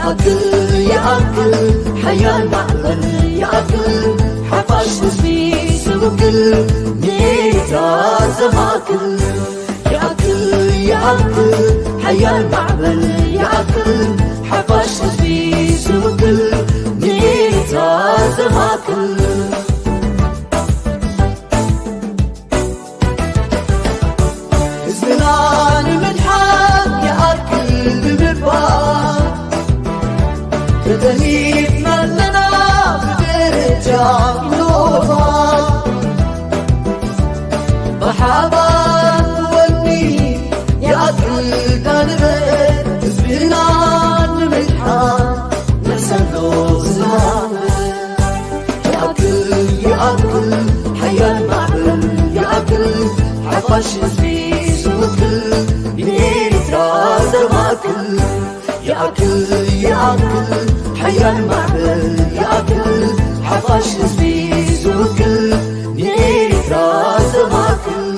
يأكل حياة معبل يأكل حفاش في سوكل ميتا زماكل يأكل حياة معبل يأكل حفاش في سوكل ميتا زماكل زلال من حق يأكل بمبار تدهيب من لنا بدرجة نوفا بحابات وني يأكل قلبه زلال من حق نحسن له زمان يأكل حياة المعبل يأكل حفاش في سوكل بنيترا زماكل يأكل حياة المعبل يأكل حفاش في سوكل بنيترا زماكل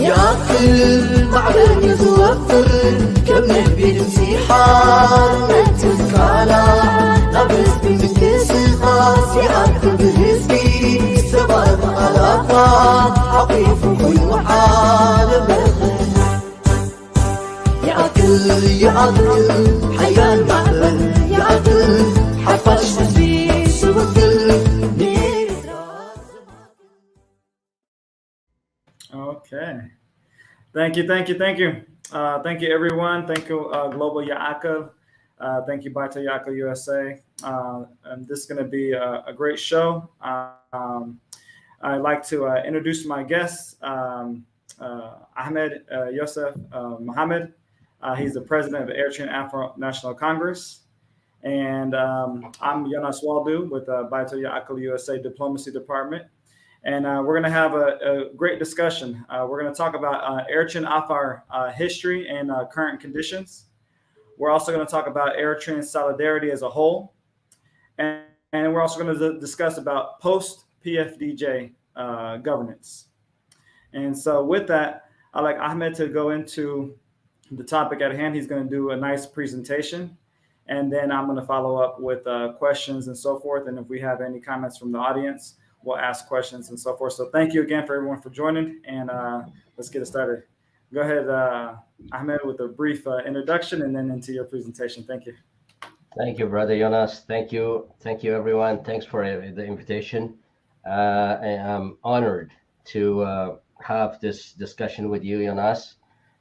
يأكل معبل يتوفر كم بنتيحار متذكالا نبس بمكس خاص يأكل بهزبي سبب ألافا حقيف كل محال يأكل حياة المعبل يأكل حفاش في سوكل Okay. Thank you. Thank you, everyone. Thank you, Global Yaakov. Thank you, Baita Yaakov USA. And this is going to be a great show. I'd like to introduce my guest, Ahmed Yosef Mohammed. He's the president of the Eritrean Afro National Congress. And I'm Jonas Waldu with Baita Yaakov USA Diplomacy Department. And we're going to have a great discussion. We're going to talk about Eritrean Afar history and current conditions. We're also going to talk about Eritrean solidarity as a whole. And we're also going to discuss about post-PFDJ governance. And so with that, I'd like Ahmed to go into the topic at hand. He's going to do a nice presentation. And then I'm going to follow up with questions and so forth. And if we have any comments from the audience, we'll ask questions and so forth. So thank you again for everyone for joining, and let's get it started. Go ahead, Ahmed, with a brief introduction and then into your presentation. Thank you. Thank you, Brother Jonas. Thank you, everyone. Thanks for the invitation. I'm honored to have this discussion with you, Jonas,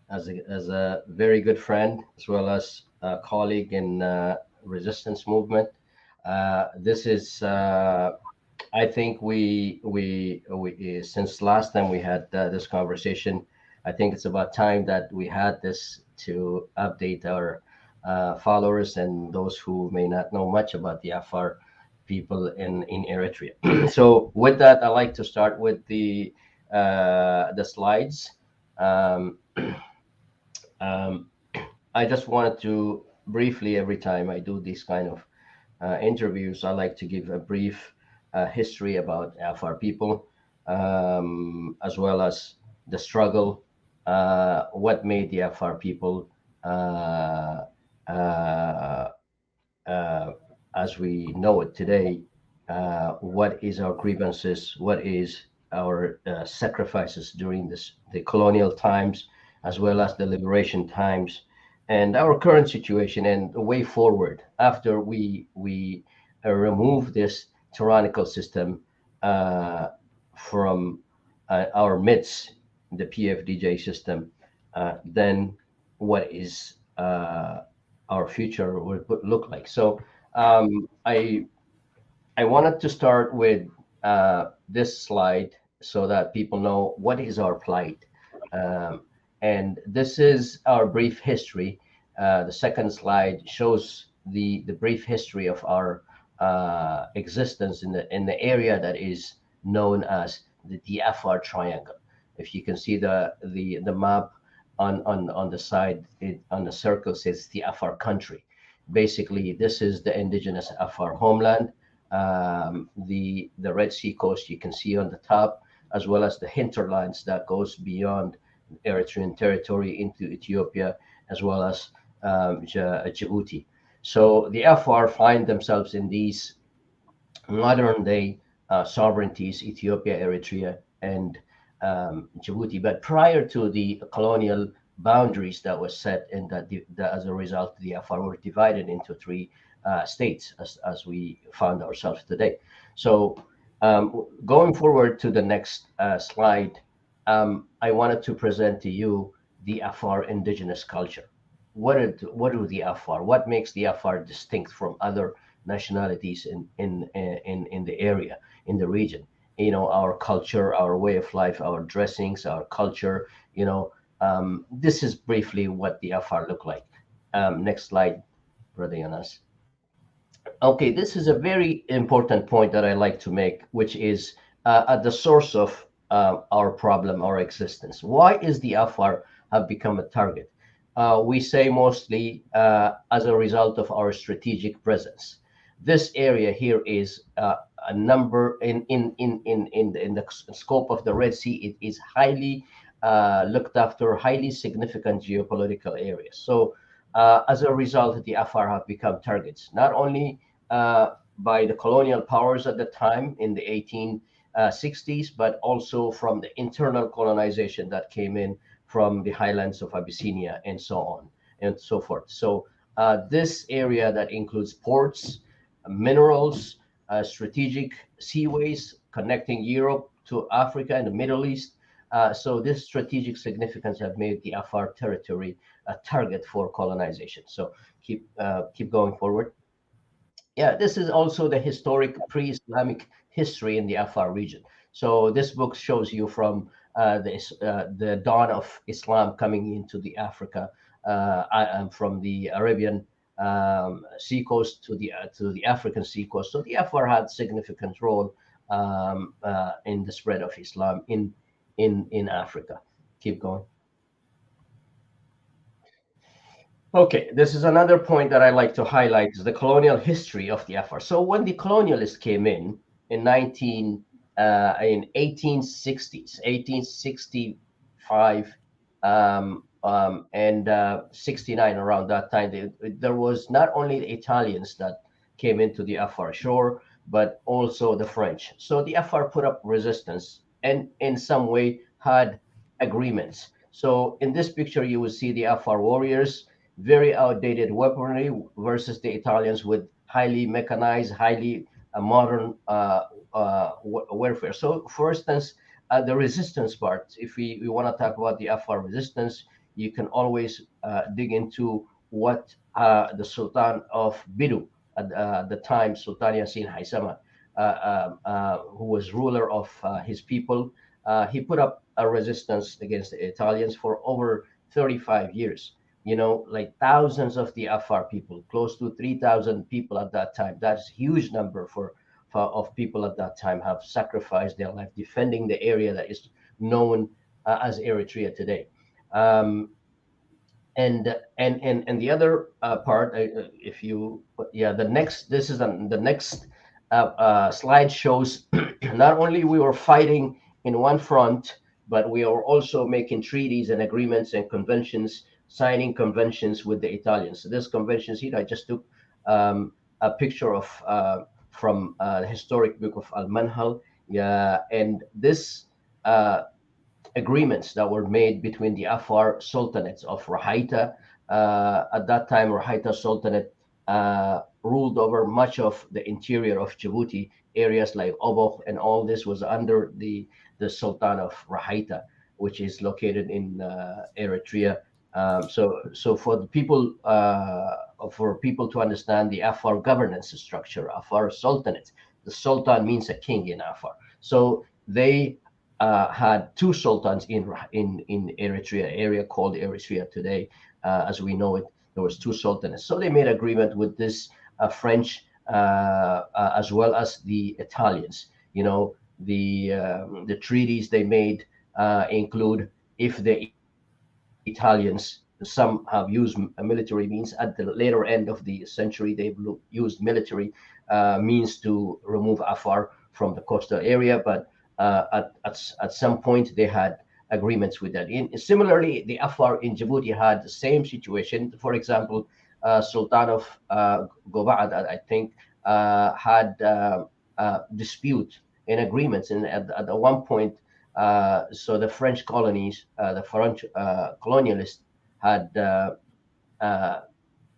as a very good friend, as well as a colleague in resistance movement. This is I think we since last time we had this conversation, I think it's about time that we had this to update our followers and those who may not know much about the Afar people in Eritrea. So with that, I'd like to start with the slides. I just wanted to briefly, every time I do these kind of interviews, I like to give a brief history about Afar people, as well as the struggle, what made the Afar people as we know it today, what is our grievances, what is our sacrifices during the colonial times, as well as the liberation times, and our current situation and the way forward after we remove this tyrannical system from our midst, the PFDJ system, then what is our future would look like. So I wanted to start with this slide so that people know what is our plight. And this is our brief history. The second slide shows the brief history of our existence in the area that is known as the Afar Triangle. If you can see the map on the side, on the circle says the Afar country. Basically, this is the indigenous Afar homeland. The Red Sea coast you can see on the top, as well as the hinterlands that goes beyond Eritrean territory into Ethiopia, as well as Djibouti. So the Afar find themselves in these modern day sovereignties, Ethiopia, Eritrea, and Djibouti. But prior to the colonial boundaries that was set, and that as a result, the Afar were divided into three states, as we found ourselves today. So going forward to the next slide, I wanted to present to you the Afar indigenous culture. What do the Afar? What makes the Afar distinct from other nationalities in the area, in the region? Our culture, our way of life, our dressings, our culture. This is briefly what the Afar look like. Next slide, Brother Jonas. Okay, this is a very important point that I like to make, which is at the source of our problem, our existence. Why is the Afar have become a target? We say mostly as a result of our strategic presence. This area here is a number in the scope of the Red Sea. It is highly looked after, highly significant geopolitical areas. So as a result, the Afar have become targets, not only by the colonial powers at the time in the 1860s, but also from the internal colonization that came in from the highlands of Abyssinia and so on and so forth. So this area that includes ports, minerals, strategic seaways connecting Europe to Africa and the Middle East. So this strategic significance have made the Afar territory a target for colonization. So keep going forward. Yeah, this is also the historic pre-Islamic history in the Afar region. So this book shows you from the dawn of Islam coming into the Africa, from the Arabian seacoast to the African seacoast. So the Afar had significant role in the spread of Islam in Africa. Keep going. Okay, this is another point that I like to highlight is the colonial history of the Afar. So when the colonialists came in 1860s, 1865 and 69, around that time, there was not only the Italians that came into the Afar shore, but also the French. So the Afar put up resistance and in some way had agreements. So in this picture, you will see the Afar warriors, very outdated weaponry versus the Italians with highly mechanized, highly modern warfare. So, for instance, the resistance part, if we want to talk about the Afar resistance, you can always dig into what the Sultan of Bidu at the time, Sultan Yassin Haisama, who was ruler of his people, he put up a resistance against the Italians for over 35 years. Like thousands of the Afar people, close to 3,000 people at that time. That's a huge number of people at that time have sacrificed their life defending the area that is known as Eritrea today. And the other part, the next, this is the next slide shows not only we were fighting in one front, but we are also making treaties and agreements and conventions, signing conventions with the Italians. So this conventions here, I just took a picture of from the historic book of Al-Manhal. Yeah, and this agreements that were made between the Afar sultanates of Rahaita. At that time, Rahaita Sultanate ruled over much of the interior of Djibouti, areas like Obok, and all this was under the Sultan of Rahaita, which is located in Eritrea. So for the people, for people to understand the Afar governance structure, Afar Sultanate, the Sultan means a king in Afar. So they had two sultans in Eritrea, area called Eritrea today, as we know it. There was two sultanates. So they made agreement with this French as well as the Italians. The treaties they made include, if the Italians, some have used military means at the later end of the century, they've used military means to remove Afar from the coastal area, but at some point they had agreements with that. Similarly, the Afar in Djibouti had the same situation. For example, Sultan of Gobad, I think, had dispute in agreements, and at one point, so the French colonies, the French colonialists had uh,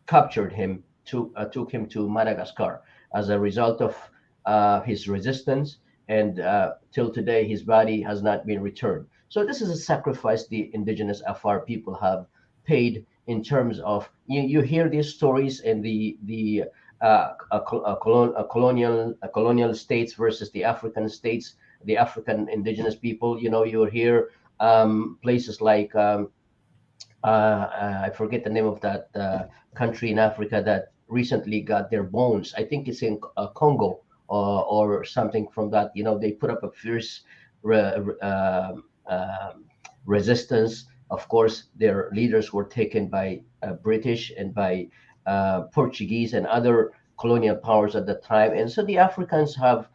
captured him, took him to Madagascar as a result of his resistance, and till today his body has not been returned. So this is a sacrifice the indigenous Afar people have paid in terms of, you hear these stories in the colonial states versus the African states, the African indigenous people. You hear places like I forget the name of that country in Africa that recently got their bones. I think it's in Congo, or something from that. They put up a fierce re- re- resistance. Of course, their leaders were taken by British and by Portuguese and other colonial powers at the time, and so the Africans have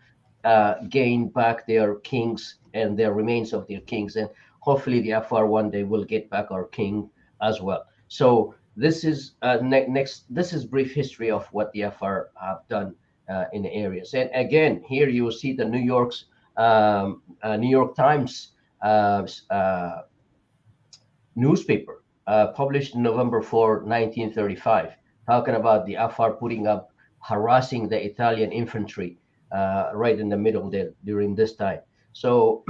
gained back their kings and their remains of their kings, and hopefully the Afar one day will get back our king as well. So this is next. This is brief history of what the Afar have done in the areas. And again, here you will see the New York Times newspaper, published November 4, 1935, talking about the Afar putting up, harassing the Italian infantry right in the middle there during this time. So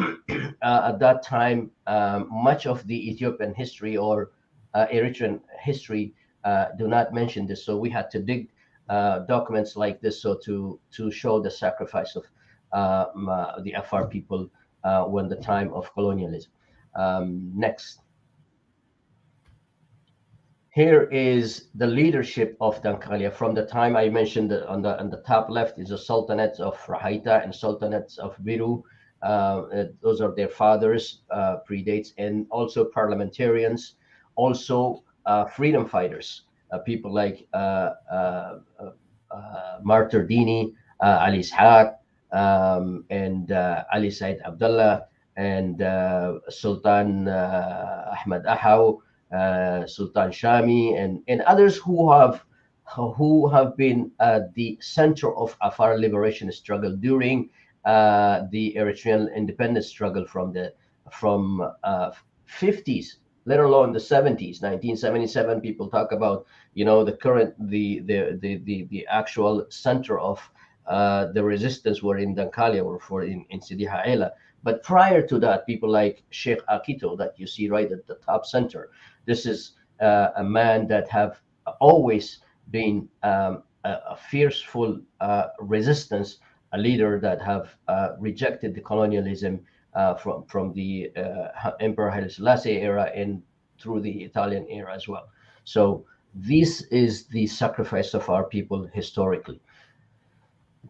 at that time, much of the Ethiopian history or Eritrean history do not mention this. So we had to dig documents like this, so to show the sacrifice of the Afar people when the time of colonialism. Next. Here is the leadership of Dankalia from the time I mentioned. On the top left is the sultanates of Rahaita and sultanates of Biru. Those are their fathers, predates, and also parliamentarians, also freedom fighters, people like Martyr Dini, Ali Ishaq, and Ali Said Abdullah, and Sultan Ahmad Ahaw, Sultan Shami, and others who have been the center of Afar liberation struggle during the Eritrean independence struggle from 50s, let alone the 70s. 1977, people talk about the current the actual center of the resistance were in Dankalia or in Sidi Haila. But prior to that, people like Sheikh Akito that you see right at the top center. This is a man that have always been a fierceful resistance, a leader that have rejected the colonialism from the Emperor Haile Selassie era and through the Italian era as well. So this is the sacrifice of our people historically.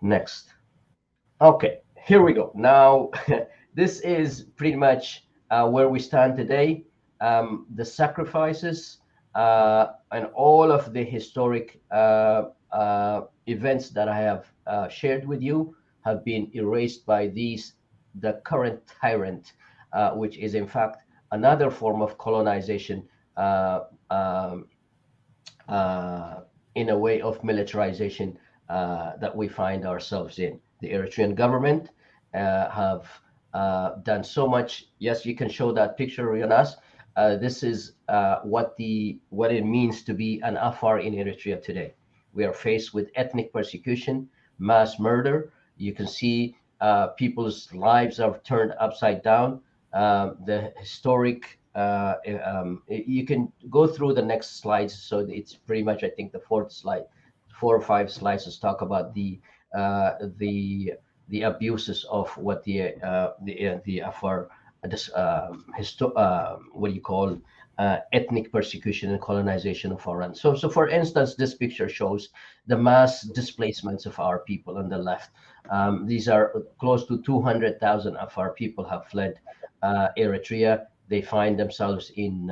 Next. Okay, here we go. Now, this is pretty much where we stand today. The sacrifices and all of the historic events that I have shared with you have been erased by the current tyrant, which is in fact another form of colonization, in a way of militarization that we find ourselves in. The Eritrean government have done so much. Yes, you can show that picture, Jonas. This is what it means to be an Afar in Eritrea today. We are faced with ethnic persecution, mass murder. You can see people's lives are turned upside down. The historic, you can go through the next slides. So it's pretty much, I think, the fourth slide, 4 or 5 slides talk about the abuses of what the Afar what do you call ethnic persecution and colonization of our land. So for instance, this picture shows the mass displacements of our people on the left. These are close to 200,000 Afar people have fled Eritrea. They find themselves in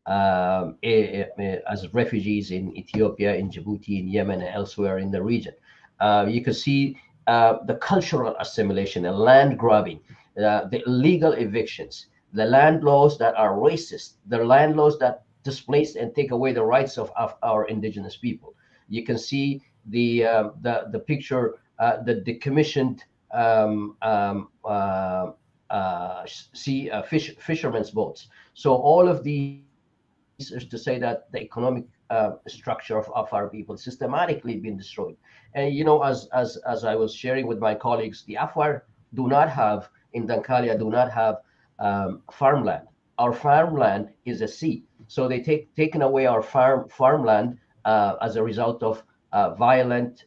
as refugees in Ethiopia, in Djibouti, in Yemen, and elsewhere in the region. You can see the cultural assimilation and land grabbing, the illegal evictions, the land laws that are racist, the land laws that displace and take away the rights of our indigenous people. You can see the picture, the decommissioned fishermen's boats. So all of these is to say that the economic structure of our people systematically been destroyed. And as I was sharing with my colleagues, the Afar do not have in Dankalia do not have farmland. Our farmland is a sea. So they taken away our farmland as a result of violent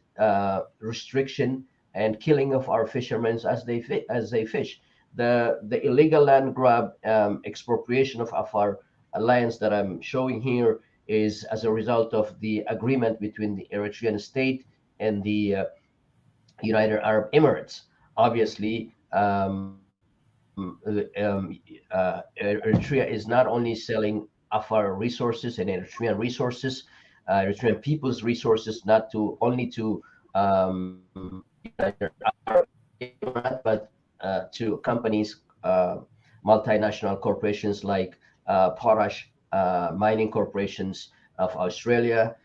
restriction and killing of our fishermen as they fish. The illegal land grab, expropriation of our lands that I'm showing here is as a result of the agreement between the Eritrean state and the United Arab Emirates. Obviously, Eritrea is not only selling Afar resources and Eritrean resources, Eritrean people's resources, not to only to United Arab Emirates, but to companies, multinational corporations like Potash mining corporations of Australia,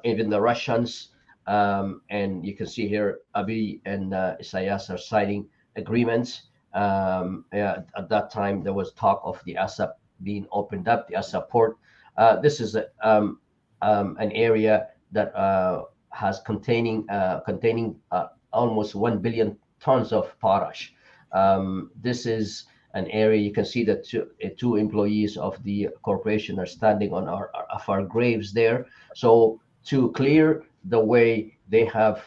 even the Russians. And you can see here, Abiy and Isaias are signing agreements. At that time, there was talk of the ASAP being opened up, the ASAP port. This is an area that has containing almost 1 billion tons of potash. This is an area you can see that two employees of the corporation are standing on our graves there. So to clear the way, they have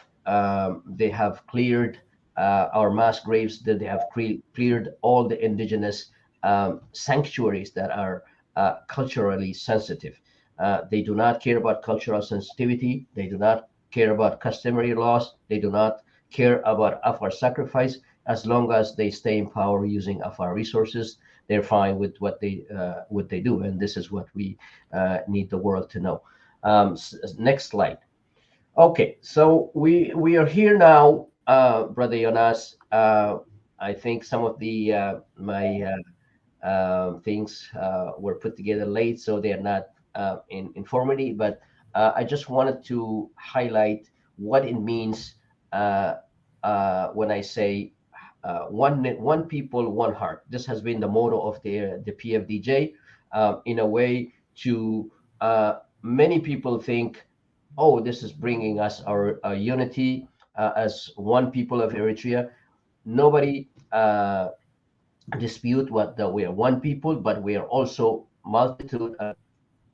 cleared our mass graves, that they have cleared all the indigenous sanctuaries that are culturally sensitive. They do not care about cultural sensitivity. They do not care about customary laws. They do not care about Afar sacrifice. As long as they stay in power using Afar resources, they're fine with what they do. And this is what we need the world to know. Next slide. Okay, so we are here now, Brother Jonas. I think some of the my things were put together late, so they are not in informally. But I just wanted to highlight what it means when I say one people, one heart. This has been the motto of the PFDJ. In a way, to many people think, oh, this is bringing us our unity as one people of Eritrea. Nobody dispute that we are one people, but we are also multitude,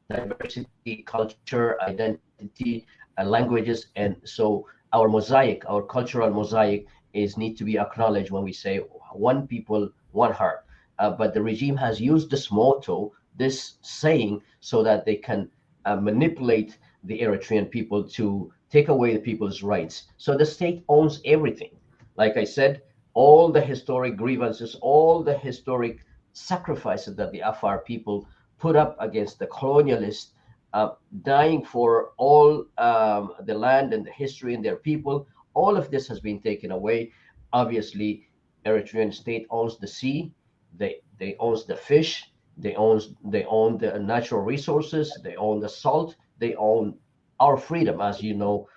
diversity, culture, identity, languages, and so our mosaic, our cultural mosaic, is need to be acknowledged when we say one people, one heart. But the regime has used this motto, this saying, so that they can manipulate the Eritrean people to take away the people's rights. So the state owns everything. Like I said, all the historic grievances, all the historic sacrifices that the Afar people put up against the colonialists, dying for all the land and the history and their people, all of this has been taken away. Obviously, Eritrean state owns the sea, they owns the fish, they own the natural resources, they own the salt, they own our freedom, as you know,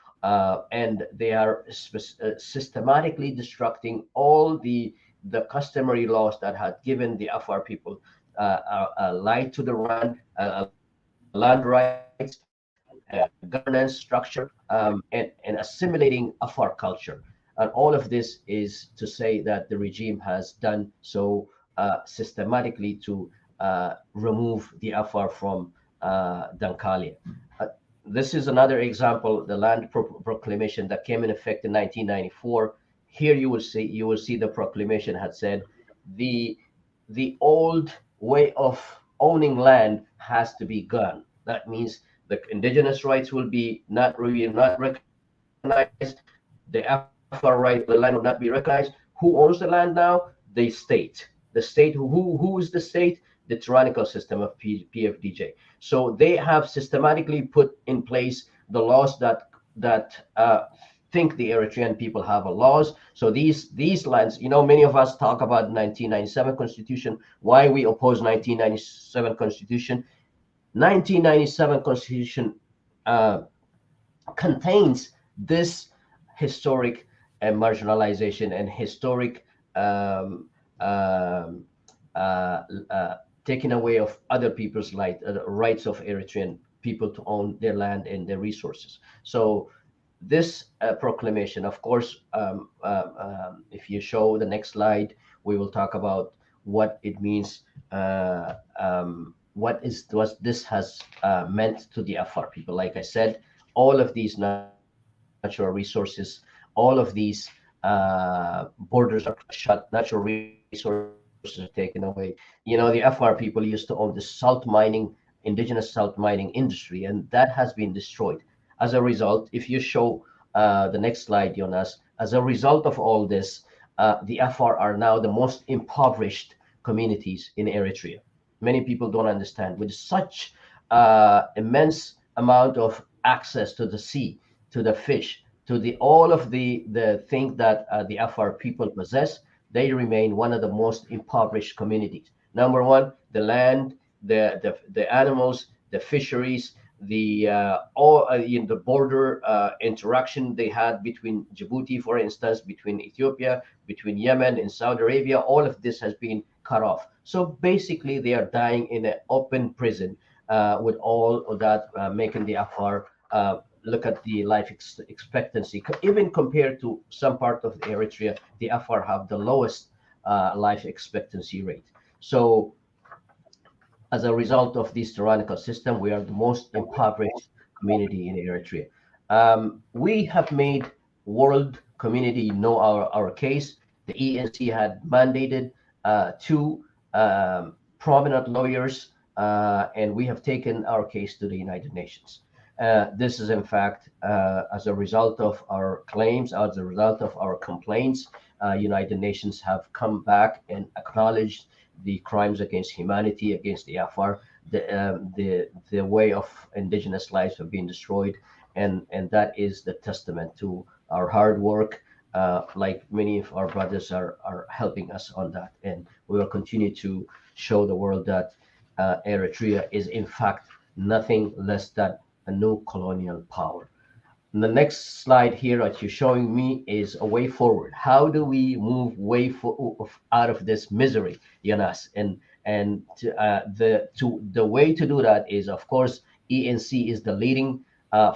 and they are systematically destructing all the customary laws that had given the Afar people a right to the land rights, governance structure, and assimilating Afar culture. And all of this is to say that the regime has done so systematically to remove the Afar from Dankalia. This is another example, the land proclamation that came in effect in 1994. Here you will see the proclamation had said the old way of owning land has to be gone. That means the indigenous rights will be not recognized. The Afar right, the land will not be recognized. Who owns the land now? The state. The state. Who is the state? The tyrannical system of PFDJ. So they have systematically put in place the laws that think the Eritrean people have a laws. So these lands, many of us talk about 1997 constitution. Why we oppose 1997 constitution? 1997 Constitution uh, contains this historic marginalization and historic um, um, uh, uh, taking away of other people's rights of Eritrean people to own their land and their resources. So this proclamation, of course, if you show the next slide, we will talk about what it means, what this has meant to the Afar people. Like I said, all of these natural resources, all of these borders are shut, natural resources are taken away. The Afar people used to own the salt mining, indigenous salt mining industry, and that has been destroyed. As a result, if you show the next slide, Jonas, as a result of all this, the Afar are now the most impoverished communities in Eritrea. Many people don't understand. With such immense amount of access to the sea, to the fish, to the all of the things that the Afar people possess, they remain one of the most impoverished communities. Number one, the land, the animals, the fisheries, the all in the border interaction they had between Djibouti, for instance, between Ethiopia, between Yemen and Saudi Arabia. All of this has been cut off. So basically, they are dying in an open prison with all of that, making the Afar look at the life expectancy. Even compared to some part of Eritrea, the Afar have the lowest life expectancy rate. So as a result of this tyrannical system, we are the most impoverished community in Eritrea. We have made world community know our case. The ENC had mandated two prominent lawyers, and we have taken our case to the United Nations. This is, in fact, as a result of our claims, as a result of our complaints, United Nations have come back and acknowledged the crimes against humanity, against the Afar, the way of indigenous lives have been destroyed, and that is the testament to our hard work. Like many of our brothers are helping us on that, and we will continue to show the world that Eritrea is in fact nothing less than a new colonial power. And the next slide here that you're showing me is a way forward. How do we move out of this misery, Jonas? And the way to do that is, of course, ENC is the leading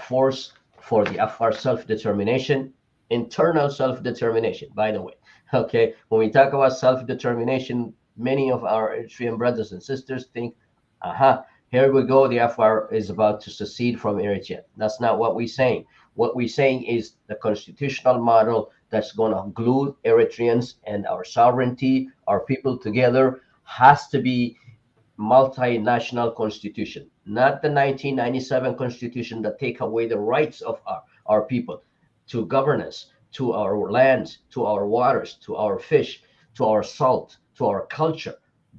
force for the Afar self-determination, internal self-determination, by the way. Okay, when we talk about self-determination, many of our Eritrean brothers and sisters think, aha, here we go, the Afar is about to secede from Eritrea. That's not what we're saying. What we're saying is the constitutional model that's going to glue Eritreans and our sovereignty, our people together, has to be multinational constitution, not the 1997 constitution that take away the rights of our people to governance, to our lands, to our waters, to our fish, to our salt, to our culture.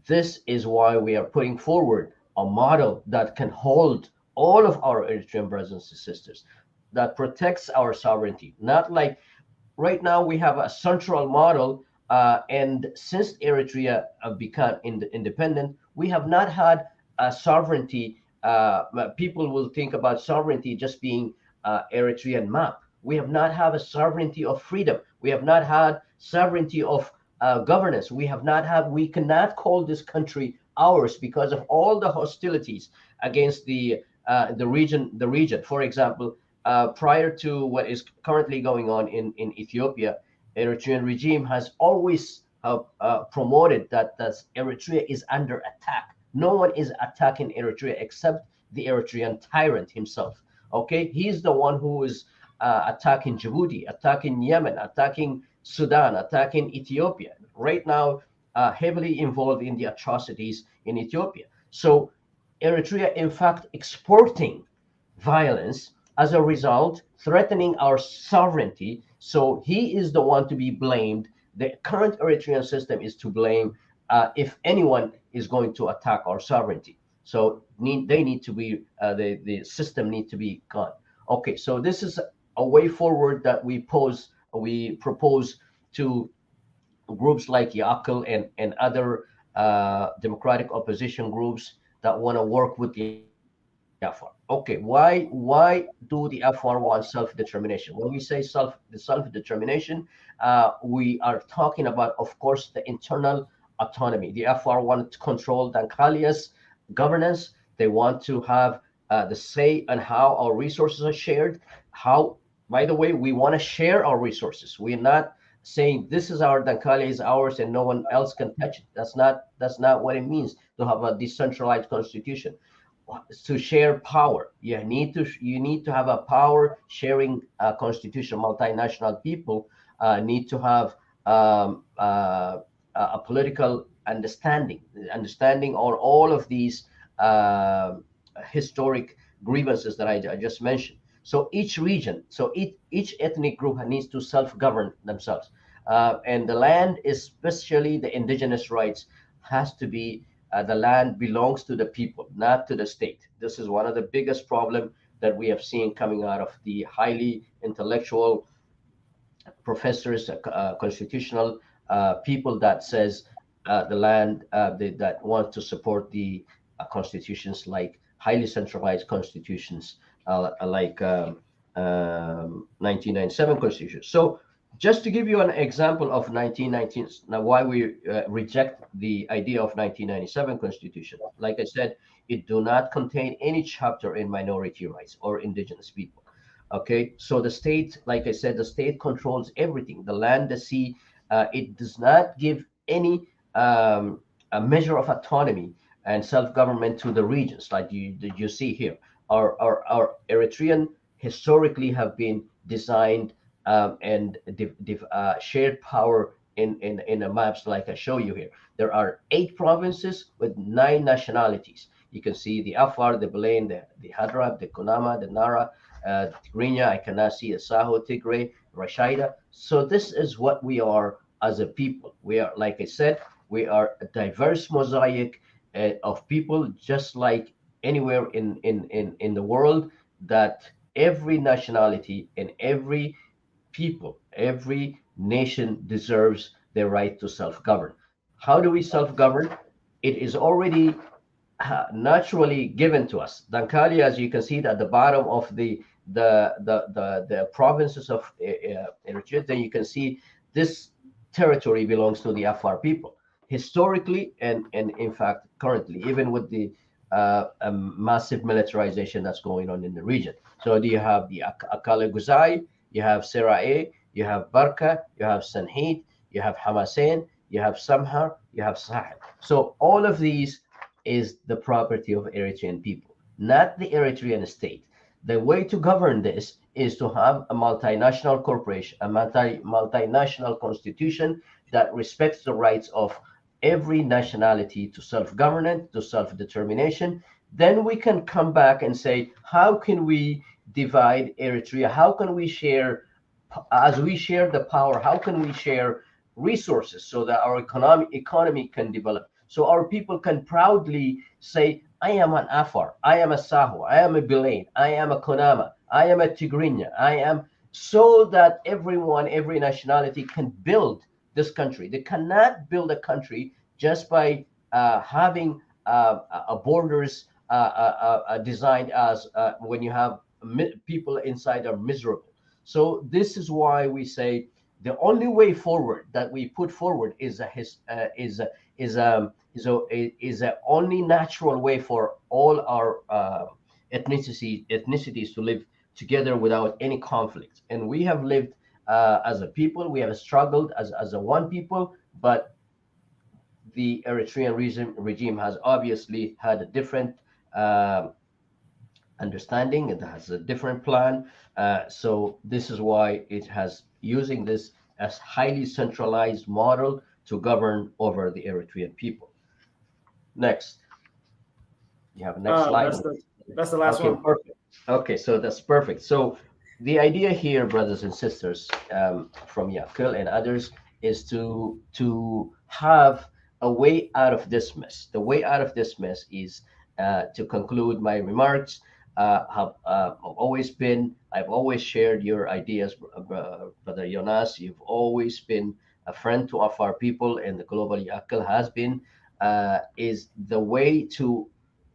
This is why we are putting forward a model that can hold all of our Eritrean brothers and sisters, that protects our sovereignty. Not like right now we have a central model, and since Eritrea become independent, we have not had a sovereignty. People will think about sovereignty just being Eritrean map. We have not had a sovereignty of freedom. We have not had sovereignty of governance. We have not had. We cannot call this country ours because of all the hostilities against the region. The region, for example, prior to what is currently going on in Ethiopia, Eritrean regime has always promoted that Eritrea is under attack. No one is attacking Eritrea except the Eritrean tyrant himself. Okay, he's the one who is attacking Djibouti, attacking Yemen, attacking Sudan, attacking Ethiopia. Right now, heavily involved in the atrocities in Ethiopia. So Eritrea, in fact, exporting violence, as a result, threatening our sovereignty. So he is the one to be blamed. The current Eritrean system is to blame if anyone is going to attack our sovereignty. So they need to be, the system need to be gone. Okay, so this is a way forward that we propose to groups like Yaakl and other democratic opposition groups that want to work with the Afar Afar. Okay, why do the Afar want self-determination? When we say self-determination, we are talking about, of course, the internal autonomy. The Afar want to control Dankalia's governance. They want to have the say on how our resources are shared. How, by the way, we want to share our resources. We're not saying this is our Dankalia is ours and no one else can touch it. That's not what it means to have a decentralized constitution. To share power, you need to have a power sharing constitution. Multinational people need to have a political understanding on all of these uh, historic grievances that I just mentioned. So each region, each ethnic group needs to self-govern themselves, and the land, especially the indigenous rights, has to be the land belongs to the people, not to the state. This is one of the biggest problem that we have seen coming out of the highly intellectual professors, constitutional people that says the land that want to support the constitutions like highly centralized constitutions like 1997 constitution. So just to give you an example of 1919, now why we reject the idea of 1997 constitution, like I said, it do not contain any chapter in minority rights or indigenous people. Okay, so the state, like I said, the state controls everything, the land, the sea. It does not give any a measure of autonomy and self-government to the regions like you see here. Our Eritrean historically have been designed and shared power in the maps like I show you here. There are 8 provinces with 9 nationalities. You can see the Afar, the Belen, the Hadrab, the Kunama, the Nara, Tigrinya, I cannot see the Saho, Tigray, Rashaida. So this is what we are as a people. We are, like I said, we are a diverse mosaic of people, just like anywhere in the world, that every nationality and every people, every nation deserves their right to self-govern. How do we self-govern? It is already naturally given to us. Dankali, as you can see at the bottom of the provinces of Eritrea, then you can see this territory belongs to the Afar people historically and in fact currently, even with the massive militarization that's going on in the region. So do you have the Akale Guzai, you have Serae, you have Barka, you have Sanhit, you have Hamasen, you have Samhar, you have Sahel. So all of these is the property of Eritrean people, not the Eritrean state. The way to govern this is to have a multinational corporation, a multinational constitution that respects the rights of every nationality to self-governance, to self-determination. Then we can come back and say, how can we divide Eritrea? How can we share, as we share the power, how can we share resources so that our economy can develop? So our people can proudly say, I am an Afar, I am a Saho, I am a Belain, I am a Konama, I am a Tigrinya, I am, so that everyone, every nationality can build this country. They cannot build a country just by having borders designed as when you have people inside are miserable. So this is why we say the only way forward that we put forward is a only natural way for all our ethnicities to live together without any conflict. And we have lived as a people, we have struggled as a one people, but the Eritrean regime has obviously had a different uh, understanding. It has a different plan. So this is why it has using this as highly centralized model to govern over the Eritrean people. Next, you have a next slide. That's the last Okay, one. perfect. Okay, so that's perfect. So the idea here, brothers and sisters, from Yakul and others, is to have a way out of this mess. The way out of this mess is to conclude my remarks. I've always shared your ideas, Brother Jonas. You've always been a friend to of our people, and the global Yakul has been is the way to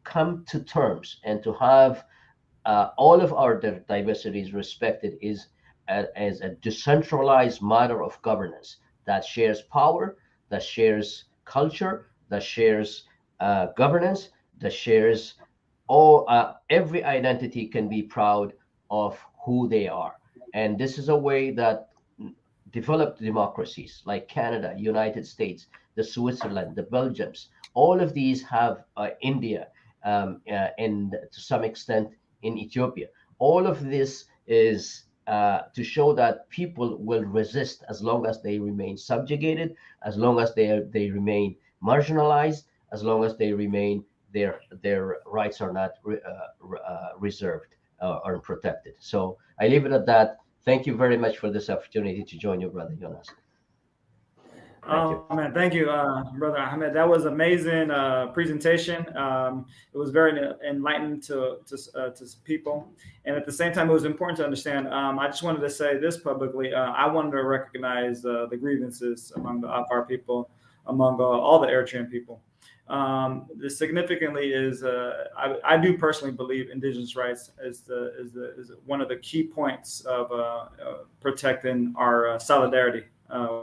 come to terms and to have all of our diversities respected is as a decentralized model of governance that shares power, that shares culture, that shares governance, that shares all every identity can be proud of who they are. And this is a way that developed democracies like Canada, United States, the Switzerland, the Belgiums, all of these have India, and to some extent in Ethiopia. All of this is to show that people will resist as long as they remain subjugated, as long as they remain marginalized, as long as they remain their rights are not reserved or protected. So I leave it at that. Thank you very much for this opportunity to join you, Brother Jonas. Thank you. Oh man, thank you, Brother Ahmed. That was amazing presentation. It was very enlightening to people, and at the same time, it was important to understand. I just wanted to say this publicly. I wanted to recognize the grievances among the Afar people, among all the Eritrean people. This significantly is I do personally believe indigenous rights is one of the key points of protecting our solidarity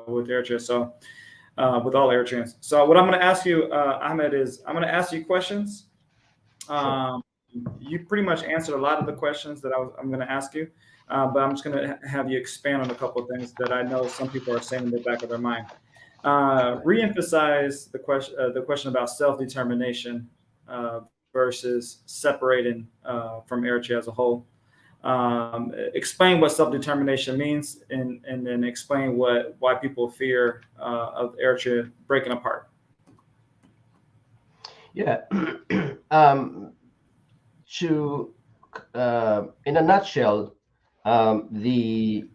with Eritrea. So with all Eritreans. So what I'm going to ask you, Ahmed, is I'm going to ask you questions. You pretty much answered a lot of the questions that I'm going to ask you, but I'm just going to have you expand on a couple of things that I know some people are saying in the back of their mind. Re-emphasize the question about self-determination versus separating from Eritrea as a whole. Explain what self-determination means, and then explain why people fear of Eritrea breaking apart. Yeah. In a nutshell, the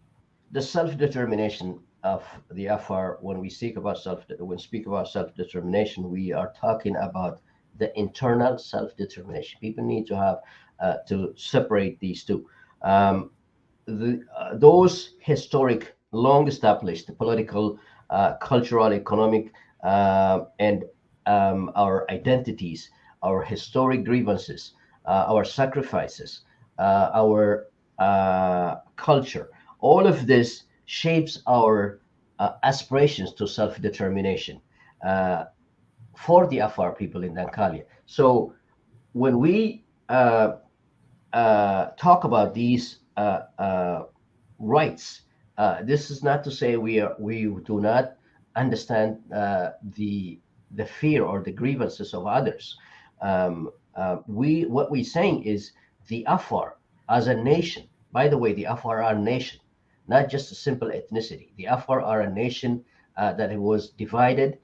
self-determination of the Afar, when we speak about self-determination, we are talking about the internal self-determination. People need to have to separate these two. Those historic, long-established political, cultural, economic, and our identities, our historic grievances, our sacrifices, our culture, all of this shapes our aspirations to self-determination for the Afar people in Dankalia. So when we talk about these rights, this is not to say we do not understand the fear or the grievances of others. What we're saying is the Afar as a nation. By the way, the Afar are a nation, not just a simple ethnicity. The Afar are a nation that was divided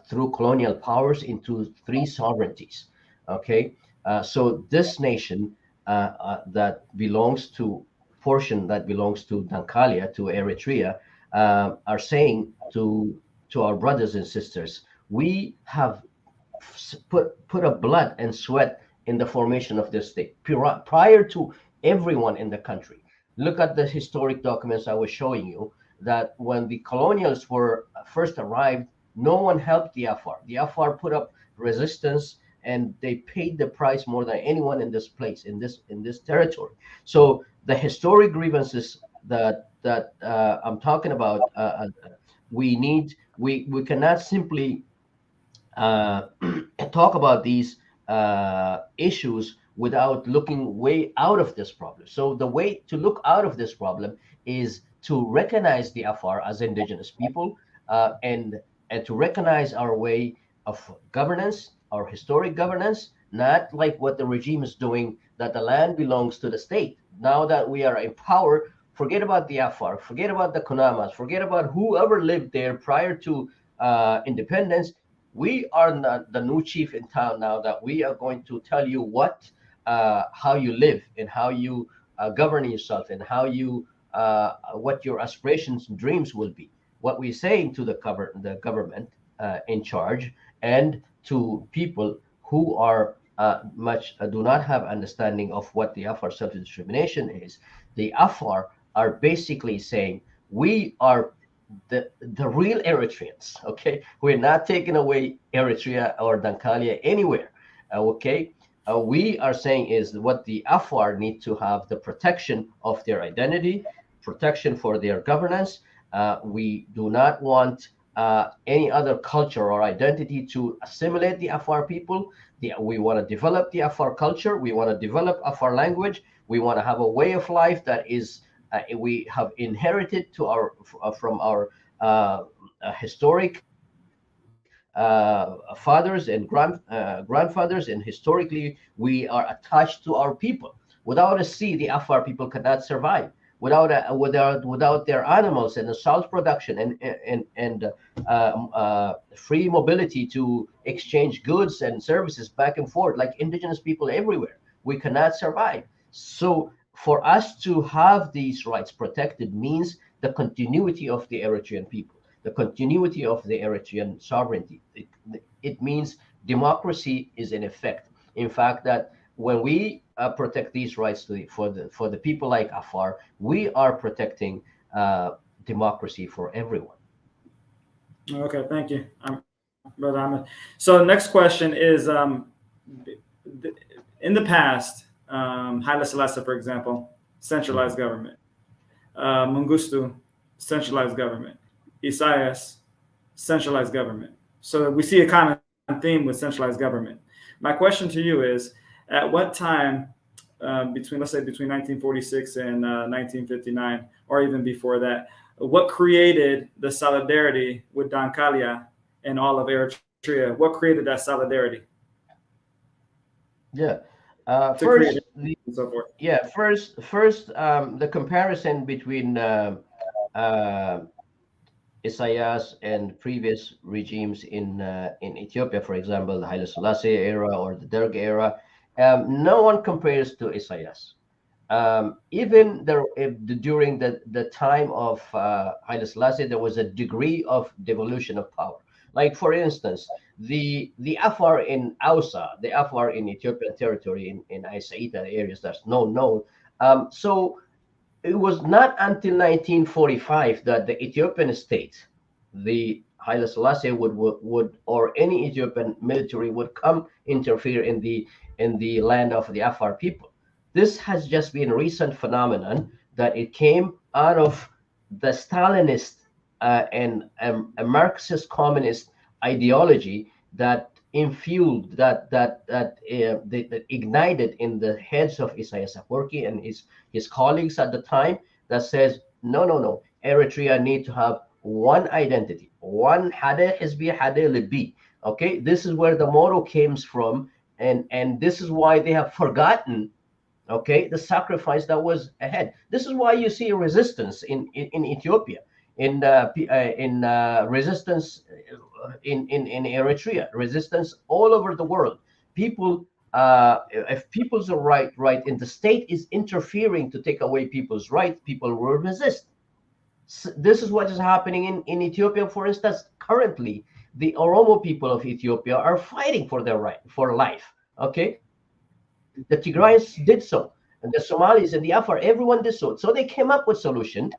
through colonial powers into three sovereignties. Okay, so this nation that belongs to portion that belongs to Dankalia, to Eritrea, are saying to our brothers and sisters, we have put a blood and sweat in the formation of this state prior to everyone in the country. Look at the historic documents I was showing you, that when the colonials were first arrived, no one helped the Afar. The Afar put up resistance, and they paid the price more than anyone in this place, in this territory. So the historic grievances that I'm talking about, we cannot simply talk about these issues without looking way out of this problem. So the way to look out of this problem is to recognize the Afar as indigenous people, and to recognize our way of governance, our historic governance, not like what the regime is doing, that the land belongs to the state. Now that we are in power, forget about the Afar, forget about the Kunamas, forget about whoever lived there prior to independence. We are not the new chief in town now, that we are going to tell you how you live and how you govern yourself, and how you what your aspirations and dreams will be. What we're saying to the government in charge, and to people who are do not have understanding of what the Afar self-determination is, the Afar are basically saying, we are the real Eritreans. Okay, we're not taking away Eritrea or Dankalia anywhere. Okay, we are saying is what the Afar need to have the protection of their identity, protection for their governance. We do not want any other culture or identity to assimilate the Afar people. We want to develop the Afar culture. We want to develop Afar language. We want to have a way of life that is we have inherited to our from our historic fathers and grandfathers, and historically we are attached to our people. Without a sea, the Afar people cannot survive. Without their animals and the salt production and free mobility to exchange goods and services back and forth like indigenous people everywhere, we cannot survive. So for us to have these rights protected means the continuity of the Eritrean people, the continuity of the Eritrean sovereignty. It means democracy is in effect. In fact, that when we protect these rights for the people like Afar, we are protecting democracy for everyone. Okay, thank you, Brother Ahmed. So next question is, in the past, Haile Selassie, for example, centralized government. Mengistu, centralized government. Isaias, centralized government. So we see a common theme with centralized government. My question to you is, at what time let's say between 1946 and 1959, or even before that, what created the solidarity with Dankalia and all of Eritrea? What created that solidarity? Yeah. Create First, and so forth. yeah. First, the comparison between uh, Isaias and previous regimes in Ethiopia, for example, the Haile Selassie era or the Derg era, no one compares to Isaias. Even there, during the time of Haile Selassie, there was a degree of devolution of power. Like for instance, the Afar in Ausa, the Afar in Ethiopian territory in Isaita areas that's known. So it was not until 1945 that the Ethiopian state, the Haile Selassie would or any Ethiopian military would come interfere in the land of the Afar people. This has just been a recent phenomenon that it came out of the Stalinist and a Marxist communist ideology that infueled that ignited in the heads of Isaias Afwerki and his colleagues at the time, that says no, Eritrea need to have one identity, one Hade Hizbi Hade Libi. Okay, this is where the motto came from, and this is why they have forgotten, okay, the sacrifice that was ahead. This is why you see a resistance in Ethiopia, in resistance in Eritrea, resistance all over the world. People, if people's right in the state is interfering to take away people's rights, people will resist. This is what is happening in Ethiopia. For instance, currently the Oromo people of Ethiopia are fighting for their right for life. Okay, the Tigrayans did so, and the Somalis and the Afar, everyone did so. So they came up with solution.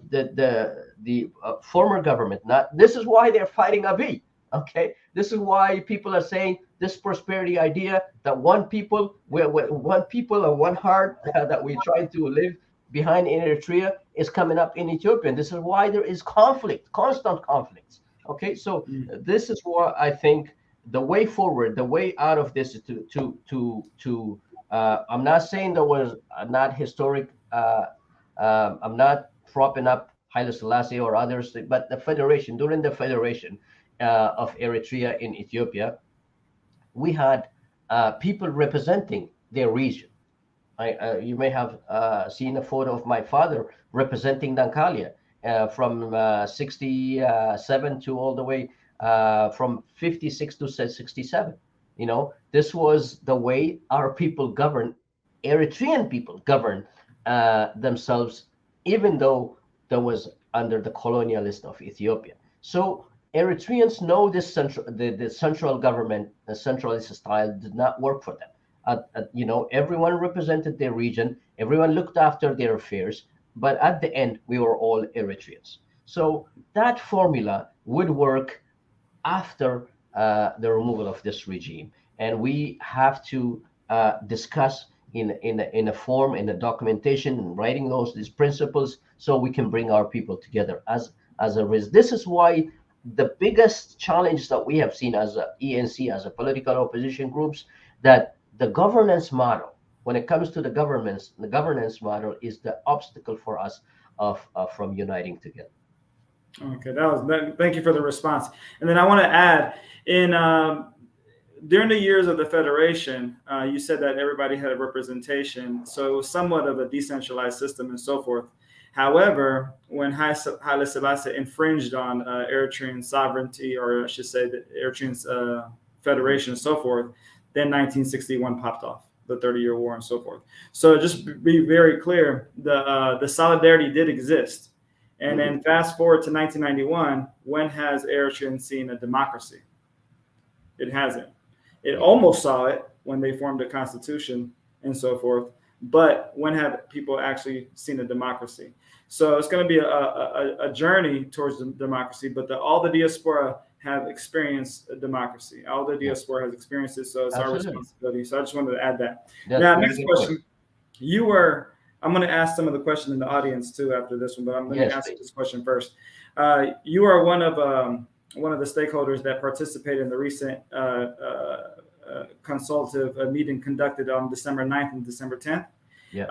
The former government, not this is why they're fighting Abiy. Okay, this is why people are saying this prosperity idea that one people, we're one people and one heart that we try to live behind in Eritrea is coming up in Ethiopia. And this is why there is conflict, constant conflicts. Okay, so this is what I think the way forward, the way out of this is to I'm not saying there was not historic. I'm not propping up Haile Selassie or others, but the federation, during the federation of Eritrea in Ethiopia, we had people representing their region. You may have seen a photo of my father representing Dankalia from 67 to all the way from 56 to 67. You know, this was the way our people govern, Eritrean people govern themselves, even though that was under the colonialist of Ethiopia. So Eritreans know this the central government, the centralist style did not work for them. You know, everyone represented their region, everyone looked after their affairs, but at the end, we were all Eritreans. So that formula would work after the removal of this regime, and we have to discuss in a form, in a documentation, in writing these principles, so we can bring our people together as a risk. This is why the biggest challenge that we have seen as a ENC, as a political opposition groups, that the governance model, when it comes to the governance model is the obstacle for us of from uniting together. Okay, thank you for the response. And then I want to add in during the years of the federation, you said that everybody had a representation, so it was somewhat of a decentralized system and so forth. However, when Haile Selassie infringed on Eritrean sovereignty, or I should say, the Eritrean's federation and so forth, then 1961 popped off, the 30-year war and so forth. So just be very clear, the solidarity did exist. And then fast forward to 1991, when has Eritrea seen a democracy? It hasn't. It almost saw it when they formed a constitution and so forth. But when have people actually seen a democracy? So it's going to be a journey towards democracy, but all the diaspora have experienced a democracy. All the diaspora has experienced it, so it's Absolutely. our responsibility. So I just wanted to add that. That's Now, very next good question. point. I'm going to ask some of the questions in the audience too after this one, but I'm going Yes, to ask please. this question first. You are one of the stakeholders that participated in the recent consultative meeting conducted on December 9th and December 10th. Yeah.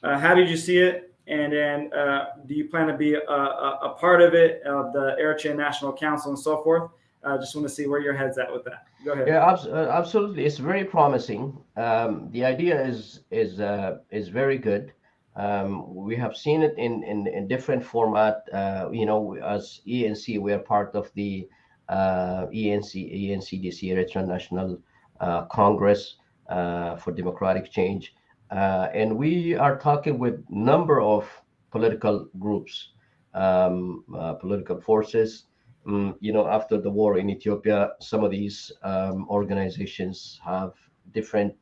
How did you see it? And then do you plan to be a part of it, of the Eritrean National Council and so forth? Just want to see where your head's at with that. Go ahead. Yeah, absolutely. It's very promising. The idea is very good. We have seen it in different format. As ENC, we are part of the ENCDC, Eritrean National Congress for Democratic Change, and we are talking with number of political groups, political forces. After the war in Ethiopia, some of these organizations have different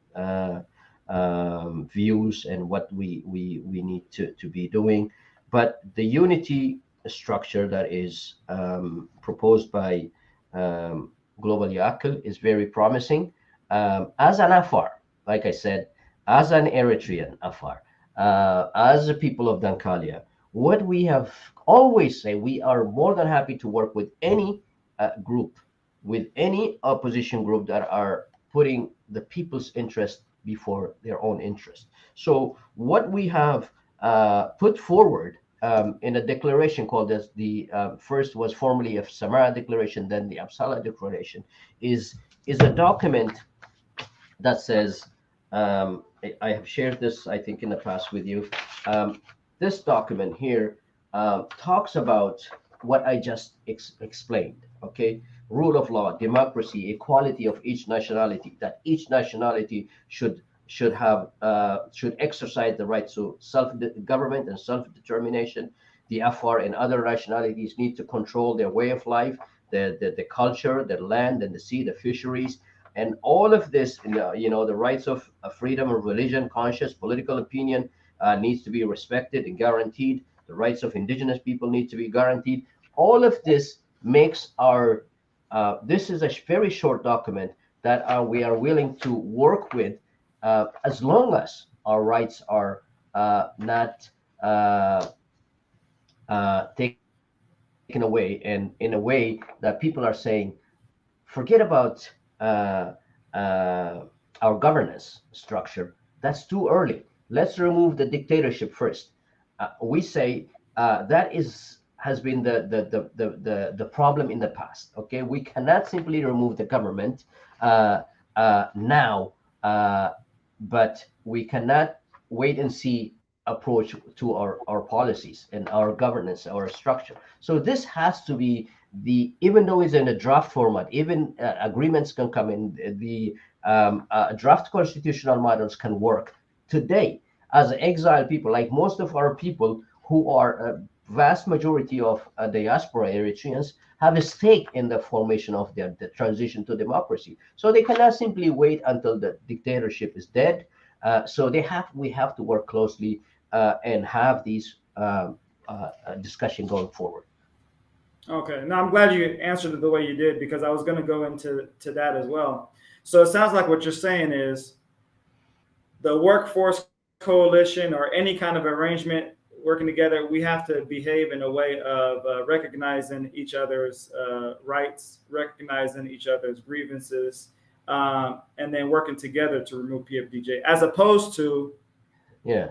views and what we need to be doing. But the unity structure that is proposed by Global Yaakl is very promising. As an Afar, like I said, as an Eritrean Afar, as a people of Dankalia, what we have always say, we are more than happy to work with any group, with any opposition group that are putting the people's interest before their own interest. So what we have put forward in a declaration called as the first was formerly a Samara Declaration, then the Uppsala Declaration, is a document that says, I have shared this, I think, in the past with you. This document here talks about what I just explained. Okay, rule of law, democracy, equality of each nationality. That each nationality should exercise the right to self-government and self-determination. The Afar and other nationalities need to control their way of life, the culture, the land and the sea, the fisheries, and all of this. The rights of freedom of religion, conscience, political opinion needs to be respected and guaranteed. The rights of indigenous people need to be guaranteed. All of this makes our this is a very short document that we are willing to work with, as long as our rights are not taken away, and in a way that people are saying, forget about our governance structure. That's too early. Let's remove the dictatorship first. We say that has been the problem in the past. Okay, we cannot simply remove the government now, but we cannot wait and see approach to our policies and our governance, our structure. So this has to be even though it's in a draft format, even agreements can come in, the draft constitutional models can work today. As exiled people, like most of our people who are a vast majority of diaspora Eritreans, have a stake in the formation of the transition to democracy. So they cannot simply wait until the dictatorship is dead. So we have to work closely and have these discussion going forward. Okay. Now I'm glad you answered it the way you did because I was going to go into that as well. So it sounds like what you're saying is the workforce coalition or any kind of arrangement working together, we have to behave in a way of recognizing each other's rights, recognizing each other's grievances, and then working together to remove PFDJ, as opposed to Yeah.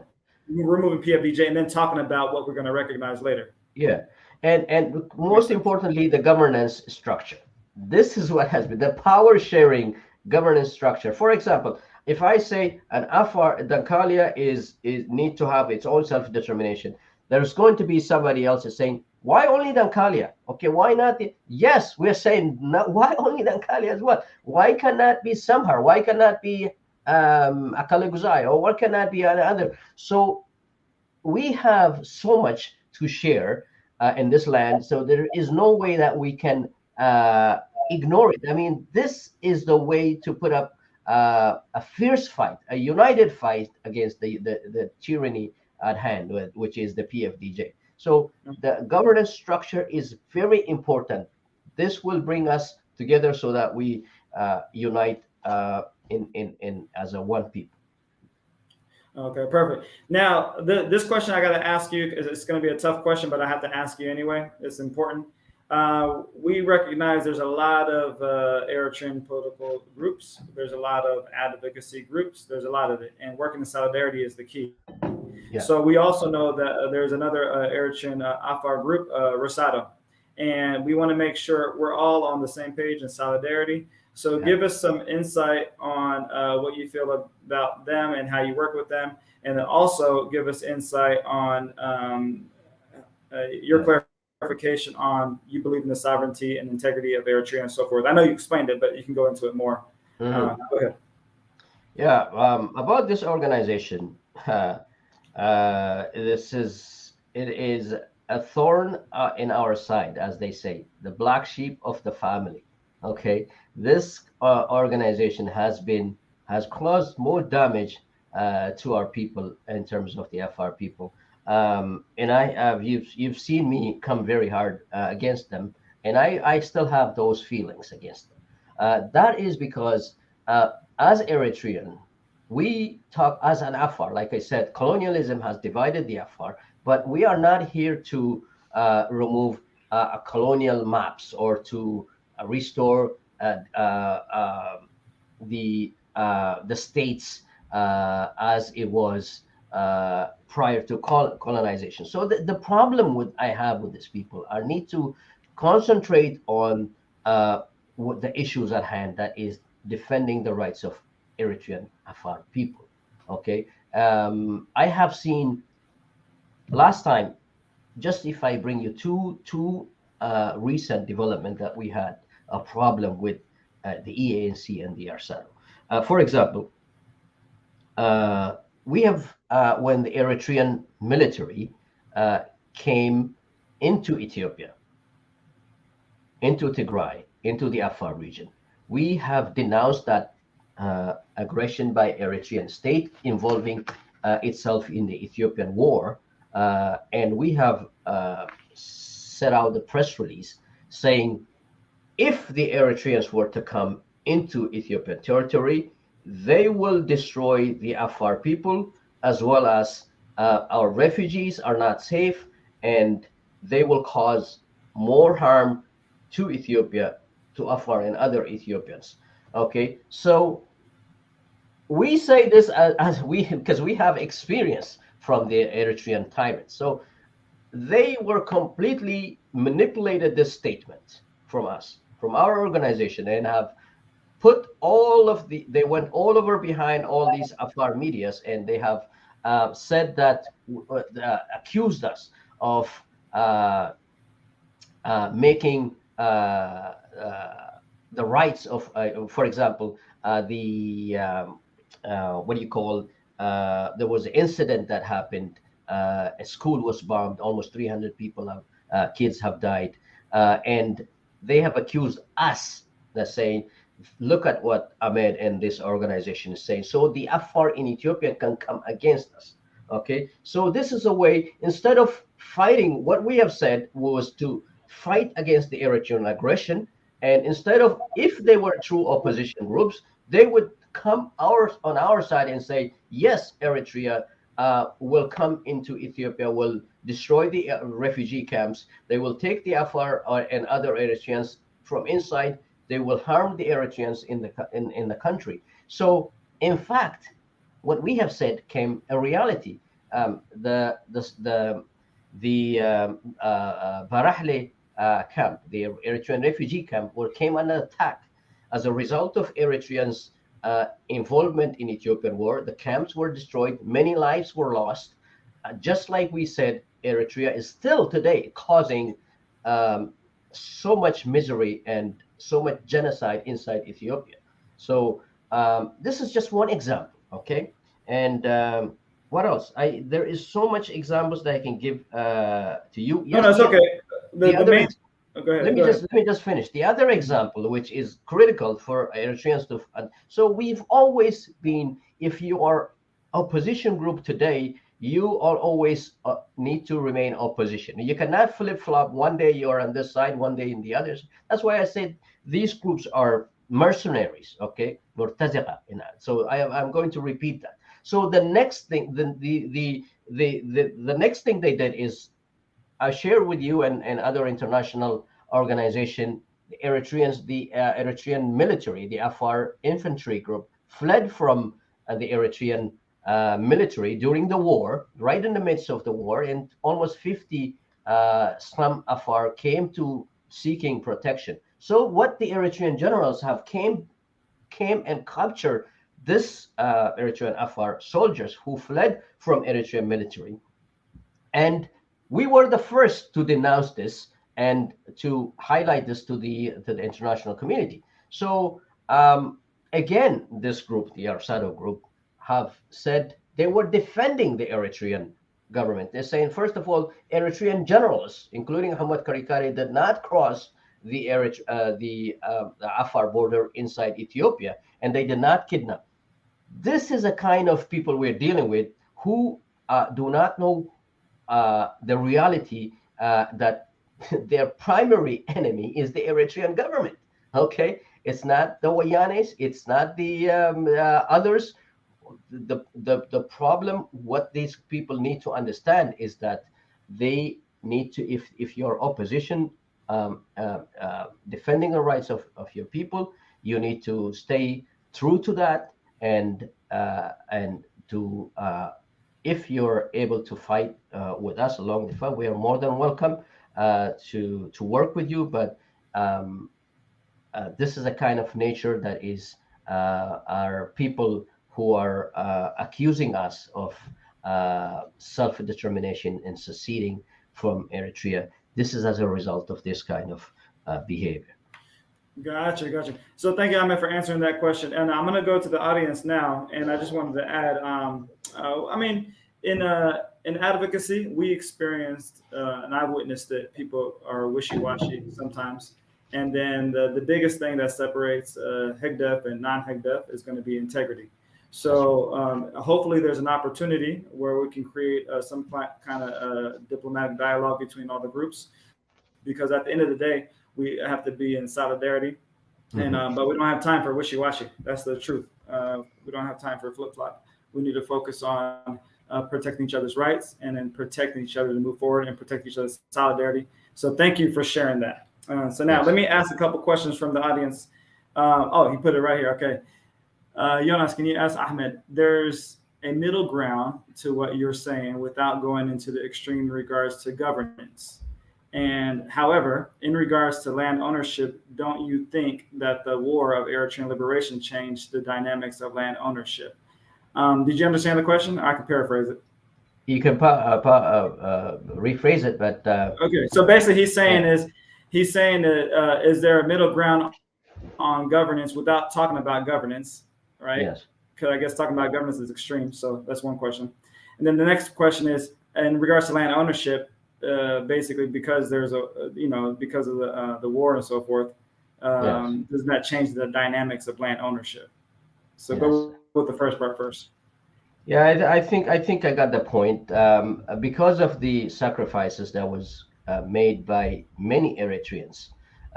removing PFDJ and then talking about what we're going to recognize later. Yeah, and Makes most sense. importantly, the governance structure. This is what has been the power sharing governance structure. For example, if I say an Afar Dankalia is need to have its own self determination, there's going to be somebody else is saying, why only Dankalia? Okay, why not? Yes, we're saying no, why only Dankalia as well? Why cannot be Samhar? Why cannot be Akaliguzai? Or what cannot be another? So we have so much to share in this land, so there is no way that we can uh, ignore it. I mean, this is the way to put up a fierce fight, a united fight against the tyranny at hand, which is the PFDJ. So the governance structure is very important. This will bring us together so that we unite in as a one people. Okay, perfect. Now, this question I got to ask you because it's going to be a tough question, but I have to ask you anyway. It's important. We recognize there's a lot of Eritrean political groups. There's a lot of advocacy groups. There's a lot of it, and working in solidarity is the key. Yeah. So we also know that there's another Eritrean Afar group, Rosado, and we want to make sure we're all on the same page in solidarity. So Yeah. give us some insight on what you feel about them and how you work with them, and then also give us insight on your Yeah. clarification on you believe in the sovereignty and integrity of Eritrea and so forth. I know you explained it, but you can go into it more. Mhm. Go ahead. Yeah, about this organization, this is it is a thorn in our side, as they say, the black sheep of the family. Okay, this organization has caused more damage to our people in terms of the FR people, and I have you've seen me come very hard against them, and I still have those feelings against them. That is because. As Eritrean, we talk as an Afar. Like I said, colonialism has divided the Afar, but we are not here to remove colonial maps or to restore the states as it was prior to colonization. So the problem with I have with these people, I need to concentrate on the issues at hand. That is defending the rights of Eritrean Afar people. Okay, I have seen last time. Just if I bring you two recent development that we had a problem with the EANC and the ARSARO. For example, we have when the Eritrean military came into Ethiopia, into Tigray, into the Afar region. We have denounced that aggression by Eritrean state involving itself in the Ethiopian war, and we have set out the press release saying if the Eritreans were to come into Ethiopian territory, they will destroy the Afar people as well as our refugees are not safe, and they will cause more harm to Ethiopia, to Afar and other Ethiopians. Okay, so we say this as we because we have experience from the Eritrean tyrants. So they were completely manipulated this statement from us, from our organization, and have put all of they went all over behind all these Afar medias, and they have said that accused us of uh, making the rights of, for example, what do you call? There was an incident that happened. A school was bombed. Almost 300 people have kids have died, and they have accused us. They're saying, look at what Ahmed and this organization is saying. So the Afar in Ethiopia can come against us. Okay, so this is a way instead of fighting. What we have said was to fight against the Eritrean aggression. And instead of, if they were true opposition groups, they would come on our side and say, yes, Eritrea will come into Ethiopia, will destroy the refugee camps. They will take the Afar and other Eritreans from inside. They will harm the Eritreans in the country. So, in fact, what we have said came a reality. The Barahle camp, the Eritrean refugee camp, came under attack as a result of Eritreans' involvement in Ethiopian war. The camps were destroyed, many lives were lost. Just like we said, Eritrea is still today causing so much misery and so much genocide inside Ethiopia. So this is just one example, okay? And what else? There is so much examples that I can give to you. No, no, it's okay. The main. Oh, go ahead. Let me just finish. The other example, which is critical for Eritreans to. So we've always been. If you are opposition group today, you are always need to remain opposition. You cannot flip flop. One day you are on this side, one day in the others. That's why I said these groups are mercenaries. Okay, so I'm going to repeat that. So the next thing, the next thing they did is I share with you and other international organization, the Eritreans, the Eritrean military, the Afar infantry group fled from the Eritrean military during the war, right in the midst of the war, and almost 50 Islam Afar came to seeking protection. So what the Eritrean generals have came and captured this Eritrean Afar soldiers who fled from Eritrean military. And we were the first to denounce this and to highlight this to the international community. So again, this group, the Arsado group, have said they were defending the Eritrean government. They're saying, first of all, Eritrean generals, including Hamad Karikari, did not cross the Afar border inside Ethiopia, and they did not kidnap. This is a kind of people we're dealing with who do not know the reality that their primary enemy is the Eritrean government. Okay, it's not the Wayanes, it's not the others. The problem, what these people need to understand is that they need to, if you're opposition, defending the rights of your people, you need to stay true to that, and to if you're able to fight with us along the front, we are more than welcome to work with you. But this is a kind of nature that is our people who are accusing us of self-determination and seceding from Eritrea. This is as a result of this kind of behavior. Gotcha. So thank you, Ahmed, for answering that question. And I'm going to go to the audience now. And I just wanted to add, I mean, in advocacy, we experienced, and I witnessed that people are wishy-washy sometimes. And then the biggest thing that separates HEGDEF and non-HEGDEF is going to be integrity. So hopefully there's an opportunity where we can create some kind of diplomatic dialogue between all the groups, because at the end of the day, we have to be in solidarity, and but we don't have time for wishy-washy. That's the truth. We don't have time for flip-flop. We need to focus on protecting each other's rights, and then protecting each other to move forward, and protect each other's solidarity. So thank you for sharing that. So now let me ask a couple questions from the audience. Oh, he put it right here. Okay. Jonas, can you ask Ahmed, there's a middle ground to what you're saying without going into the extreme in regards to governance. And however, in regards to land ownership, don't you think that the war of Eritrean liberation changed the dynamics of land ownership? Did you understand the question? I can paraphrase it. You can rephrase it, but okay. So basically, he's saying that is there a middle ground on governance without talking about governance, right? Yes. Because I guess talking about governance is extreme. So that's one question. And then the next question is, in regards to land ownership, basically because there's because of the war and so forth, does that change the dynamics of land ownership? So go with the first part first. Yeah, I think I got the point. Because of the sacrifices that was made by many Eritreans.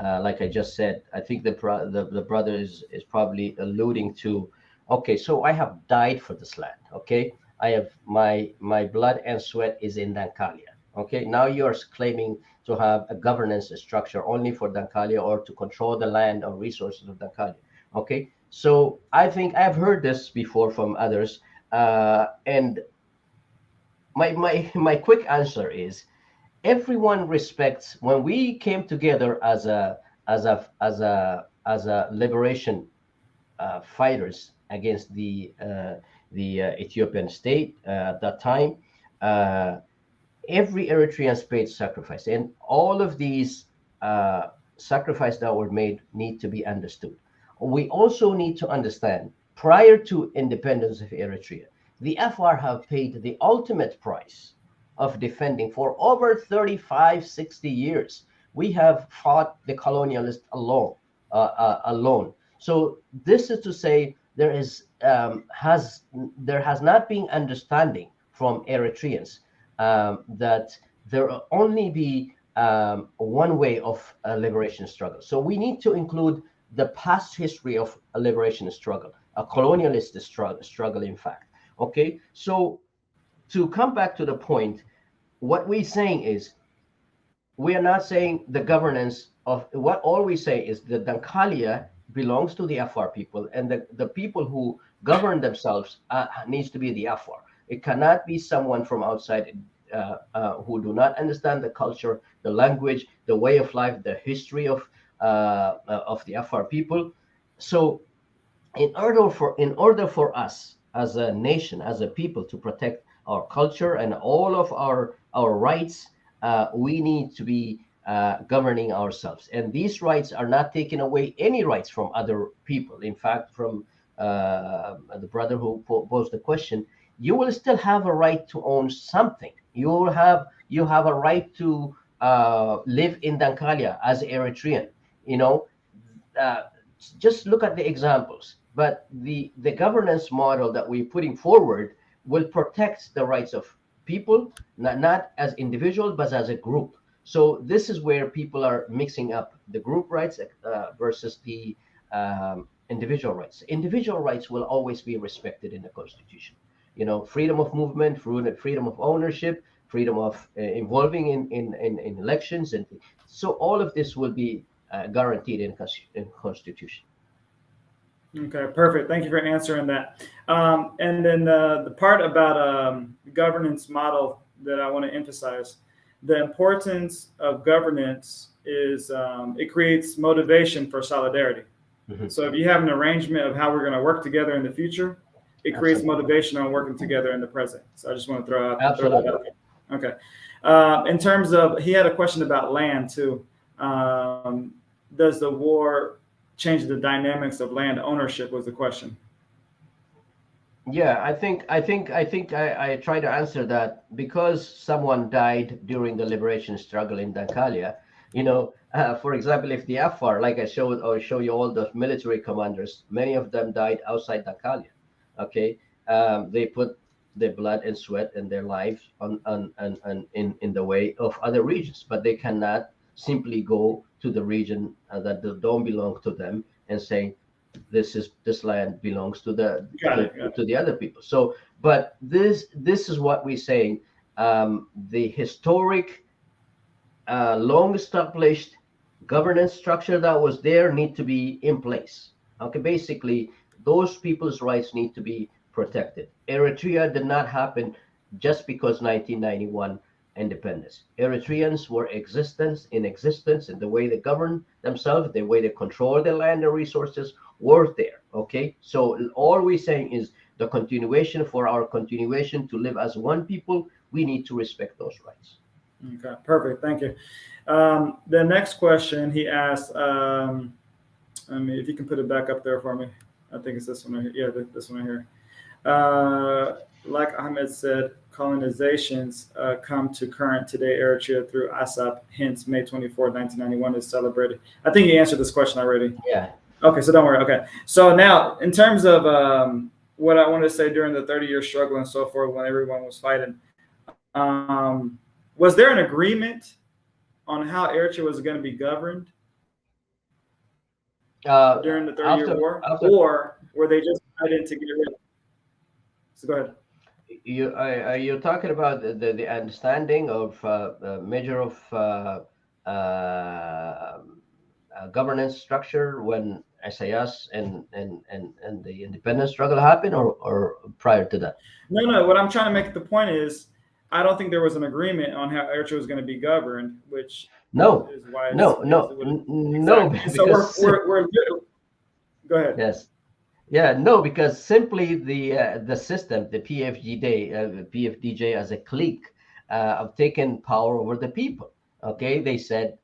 Like I just said, I think the brother is probably alluding to, okay, so I have died for this land. Okay, I have my blood and sweat is in Dankalia. Okay, now you're claiming to have a governance structure only for Dankalia or to control the land or resources of Dankalia. Okay, so I think I've heard this before from others, and my quick answer is everyone respects when we came together as a liberation fighters against the Ethiopian state at that time. Uh, every Eritrean paid sacrifice, and all of these sacrifices that were made need to be understood. We also need to understand prior to independence of Eritrea, the FR have paid the ultimate price of defending for over 35, 60 years. We have fought the colonialists alone. So this is to say there has not been understanding from Eritreans that there will only be one way of a liberation struggle. So we need to include the past history of a liberation struggle, a colonialist struggle, in fact. Okay, so to come back to the point, what we're saying is we are not saying the governance of what all we say is that Dankalia belongs to the FR people, and the people who govern themselves needs to be the FR. It cannot be someone from outside who do not understand the culture, the language, the way of life, the history of the FR people. So in order for us as a nation, as a people, to protect our culture and all of our rights, we need to be governing ourselves. And these rights are not taking away any rights from other people. In fact, from the brother who posed the question, you will still have a right to own something. You have a right to live in Dankalia as Eritrean. You know, uh, just look at the examples. But the governance model that we're putting forward will protect the rights of people, not as individuals, but as a group. So this is where people are mixing up the group rights versus the individual rights. Individual rights will always be respected in the Constitution. You know, freedom of movement, freedom of ownership, freedom of involving in elections, and so all of this will be guaranteed in Constitution. Okay, perfect. Thank you for answering that. And then the part about governance model that I want to emphasize, the importance of governance is it creates motivation for solidarity. Mhm. So if you have an arrangement of how we're going to work together in the future, it creates Absolutely. motivation on working together in the present. So I just want to throw that Absolutely. out there. Okay. In terms of, he had a question about land too. Does the war change the dynamics of land ownership? Was the question. Yeah, I try to answer that because someone died during the liberation struggle in Dankalia. For example, if the Afar, like I showed or show you all the military commanders, many of them died outside Dankalia. Okay, they put their blood and sweat and their lives on in the way of other regions, but they cannot simply go to the region that don't belong to them and say this land belongs to the Got it. to the other people. So, but this is what we're saying. The historic, long established governance structure that was there need to be in place. Okay, basically, those people's rights need to be protected. Eritrea did not happen just because 1991 independence. Eritreans were in existence, and the way they govern themselves, the way they control their land and resources were there. Okay, so all we're saying is the continuation for our continuation to live as one people, we need to respect those rights. Okay, perfect. Thank you. The next question he asked, if you can put it back up there for me. I think it's this one right here. Yeah, this one right here. Like Ahmed said, colonizations come to current today Eritrea through ASAP, hence May 24, 1991 is celebrated. I think you answered this question already. Yeah. Okay, so don't worry. Okay. So now, in terms of what I wanted to say during the 30-year struggle and so forth, when everyone was fighting, was there an agreement on how Eritrea was going to be governed during the 30-year After war, after or were they just decided to get rid of? So go ahead. you're talking about the understanding of measure of governance structure when SAS and the independence struggle happened, or prior to that? No. What I'm trying to make the point is, I don't think there was an agreement on how Eritrea was going to be governed, which No, is why no, is no, what it, no, exactly. So because we're go ahead. yes. Yeah, no, because simply the system, the PFDJ as a clique, have taken power over the people. Okay, they said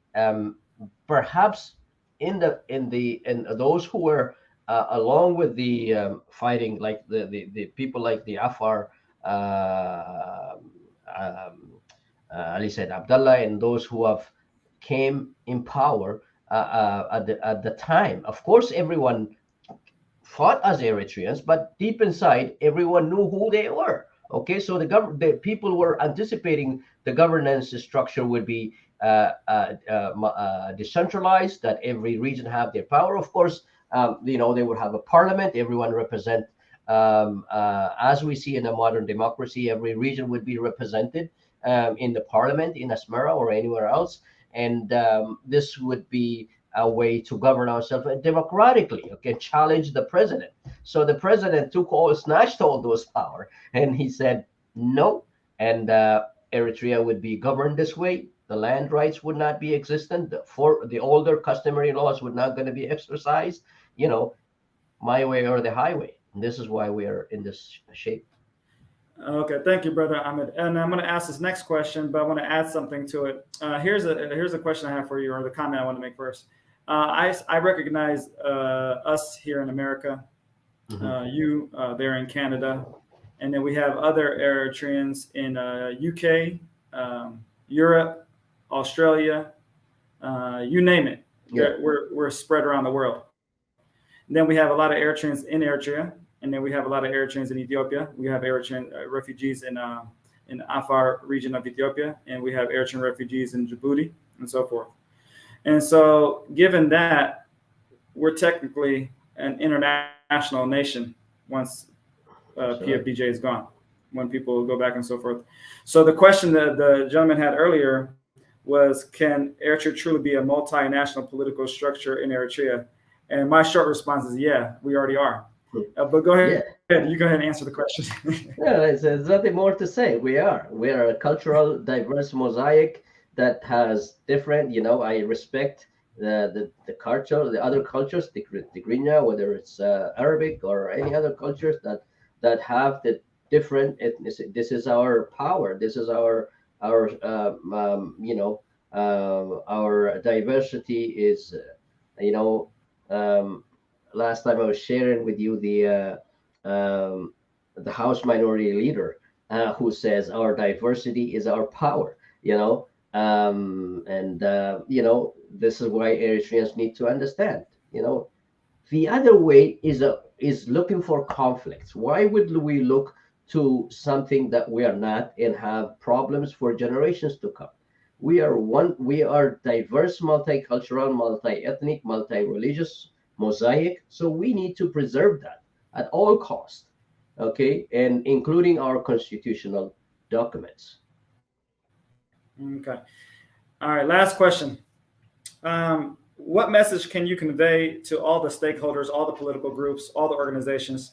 perhaps in those who were along with the fighting, like the people like the Afar, um, Ali said Abdullah, and those who have came in power at the time. Of course, everyone fought as Eritreans, but deep inside, everyone knew who they were. Okay, so the people were anticipating the governance structure would be decentralized, that every region have their power. Of course, they would have a parliament, everyone represent. As we see in a modern democracy, every region would be represented in the parliament in Asmara or anywhere else, and this would be a way to govern ourselves democratically, okay, challenge the president. So the president snatched all those power, and he said no, and Eritrea would be governed this way. The land rights would not be existent. For the older customary laws would not going to be exercised. My way or the highway. And this is why we are in this shape. Okay, thank you, brother Ahmed. And I'm going to ask this next question, but I want to add something to it. Here's a question I have for you, or the comment I want to make first. I recognize us here in America, you there in Canada, and then we have other Eritreans in UK, Europe, Australia, you name it. Yeah. We're spread around the world. And then we have a lot of Eritreans in Eritrea, and then we have a lot of Eritreans in Ethiopia. We have Eritrean refugees in Afar region of Ethiopia, and we have Eritrean refugees in Djibouti, and so forth. And so, given that, we're technically an international nation once PFDJ is gone, when people go back and so forth. So the question that the gentleman had earlier was, can Eritrea truly be a multinational political structure in Eritrea? And my short response is, yeah, we already are. But go ahead. Yeah. You go ahead and answer the question. Yeah, there's nothing more to say. We are a cultural, diverse mosaic that has different. I respect the culture, the other cultures, the Tigrinya, whether it's Arabic or any other cultures that have the different ethnicity. This is our power. This is our diversity is, last time I was sharing with you the House Minority Leader who says our diversity is our power. This is why Eritreans need to understand. The other way is looking for conflicts. Why would we look to something that we are not and have problems for generations to come? We are diverse, multicultural, multi-ethnic, multi-religious mosaic. So we need to preserve that at all costs, okay, and including our constitutional documents. Okay. All right. Last question. What message can you convey to all the stakeholders, all the political groups, all the organizations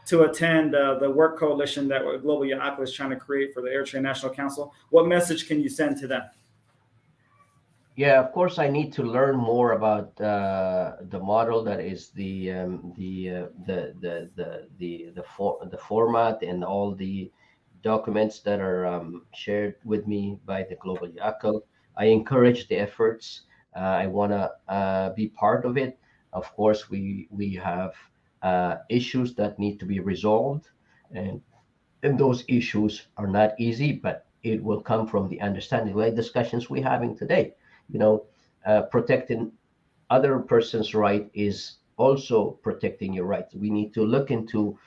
to attend the work coalition that Global Yaakla is trying to create for the Eritrean National Council? What message can you send to them? Yeah, of course, I need to learn more about the model that is the format and all the documents that are shared with me by the Global Yaakl. I encourage the efforts. I want to be part of it. Of course, we have issues that need to be resolved, and those issues are not easy, but it will come from the understanding, like discussions we're having today. Protecting other person's right is also protecting your rights. We need to look into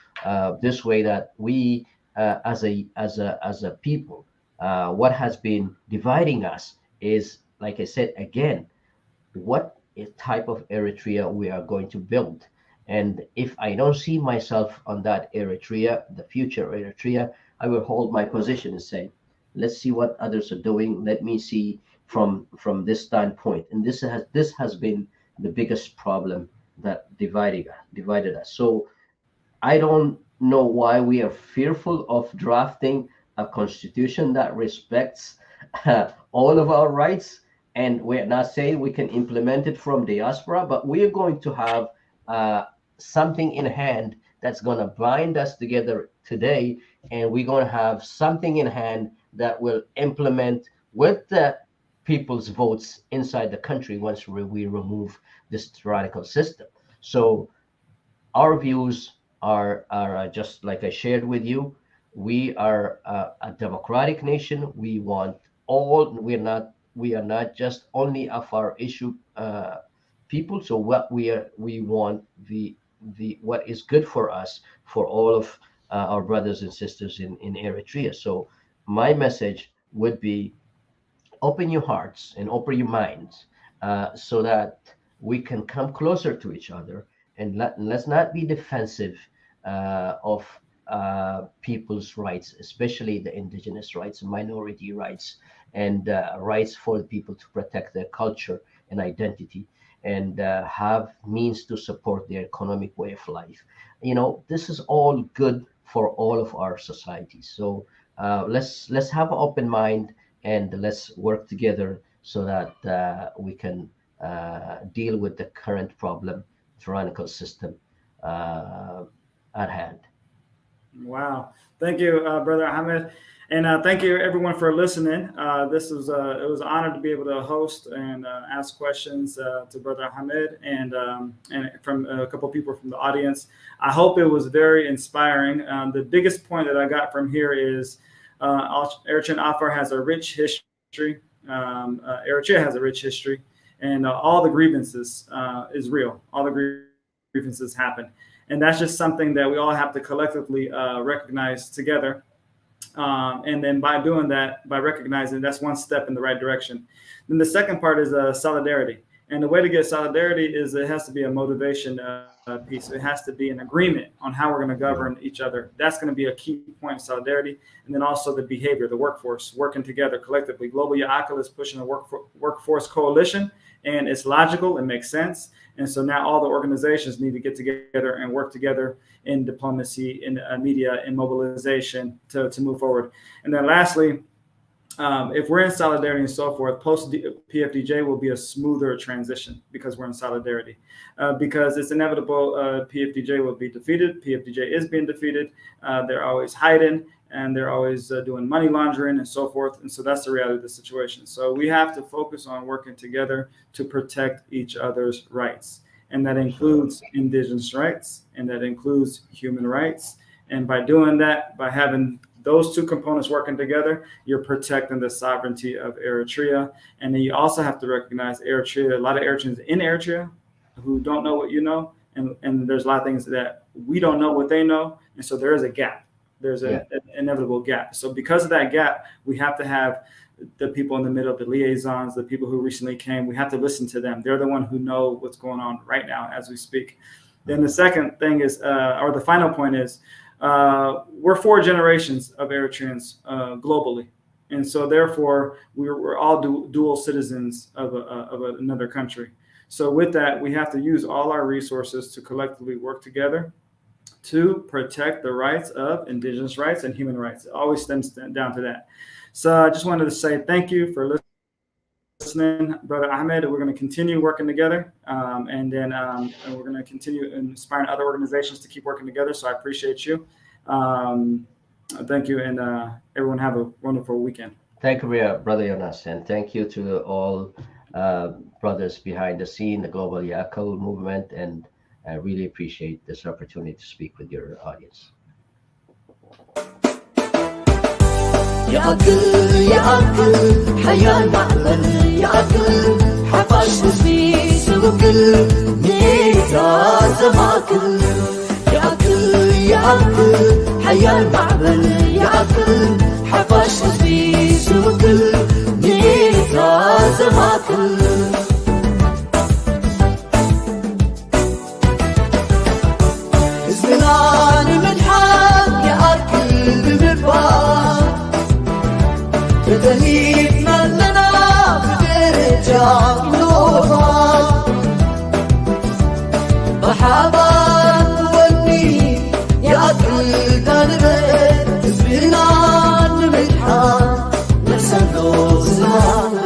this way that we, as a people, what has been dividing us is like I said again, what type of Eritrea we are going to build. And if I don't see myself on that Eritrea, the future Eritrea, I will hold my position and say, let's see what others are doing. Let me see from this standpoint. And this has been the biggest problem that divided us. So I don't know why we are fearful of drafting a constitution that respects all of our rights. And we're not saying we can implement it from diaspora, but we're going to have something in hand that's going to bind us together today. And we're going to have something in hand that will implement with the people's votes inside the country once we remove this tyrannical system. So our views are just like I shared with you. We are a democratic nation. We want all. We are not just only of our issue people. So what we want the what is good for us, for all of our brothers and sisters in Eritrea. So my message would be, open your hearts and open your minds so that we can come closer to each other, and let's not be defensive of people's rights, especially the indigenous rights, minority rights, and rights for the people to protect their culture and identity, and have means to support their economic way of life. This is all good for all of our societies. So let's have an open mind, and let's work together so that we can deal with the current problem, tyrannical system at hand. Wow. Thank you, Brother Ahmed. And thank you, everyone, for listening. This was it was an honor to be able to host and ask questions to Brother Ahmed and from a couple of people from the audience. I hope it was very inspiring. The biggest point that I got from here is Eritrean Afar has a rich history. Eritrea has a rich history, and all the grievances is real. All the grievances happen. And that's just something that we all have to collectively recognize together. And then by doing that, by recognizing, that's one step in the right direction. Then the second part is solidarity. And the way to get solidarity is it has to be a motivation piece. It has to be an agreement on how we're going to govern each other. That's going to be a key point of solidarity. And then also the behavior, the workforce, working together collectively. Global Yaakal is pushing a workforce coalition, and it's logical. It makes sense. And so now all the organizations need to get together and work together in diplomacy, in media, in mobilization to move forward. And then lastly, if we're in solidarity and so forth, post PFDJ will be a smoother transition because we're in solidarity. Because it's inevitable, PFDJ will be defeated. PFDJ is being defeated. They're always hiding, and they're always doing money laundering and so forth. And so that's the reality of the situation. So we have to focus on working together to protect each other's rights. And that includes indigenous rights, and that includes human rights. And by doing that, by having those two components working together, you're protecting the sovereignty of Eritrea. And then you also have to recognize Eritrea, a lot of Eritreans in Eritrea who don't know what you know. And there's a lot of things that we don't know what they know. And so there is a gap. There's an inevitable gap. So because of that gap, we have to have the people in the middle, the liaisons, the people who recently came. We have to listen to them. They're the one who know what's going on right now as we speak. Then the second thing is, or the final point is, we're 4 generations of Eritreans globally. And so therefore, we're all dual citizens of another country. So with that, we have to use all our resources to collectively work together to protect the rights of indigenous rights and human rights. It always stems down to that. So I just wanted to say thank you for listening, Brother Ahmed. We're going to continue working together, and we're going to continue inspiring other organizations to keep working together. So I appreciate you. Thank you, and everyone have a wonderful weekend. Thank you, Brother Jonas, and thank you to all brothers behind the scene, the Global Yaakal movement, and I really appreciate this opportunity to speak with your audience. يعقل حياة معقل يعقل حفاش نسبي سوكل ميتا زماكل يعقل حياة معقل يعقل حفاش نسبي سوكل ميتا زماكل زلان من حق يأكل بمبار بتهيب مننا بدرجة نوفا بحبان وني يأكل قلبي زلان من حق نفسه زلان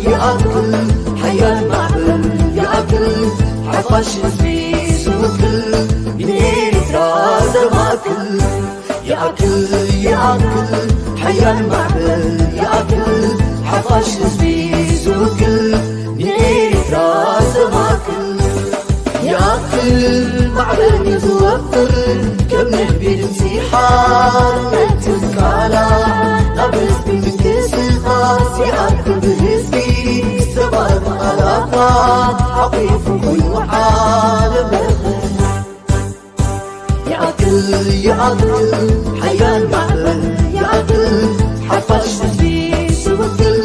يأكل حيا المعبل يأكل حفش في سوكل بنيرترا زماكل يأكل حيا المعبل يأكل حفش في سوكل بنيرترا زماكل يأكل معبل يتوفر كم نبيل انتحار نتذكالا نبس بمكس الخاص يأكل بهزبي سبب ألافات حقيف كل محال بخير يأكل حيا المعبل يأكل حفش في سوكل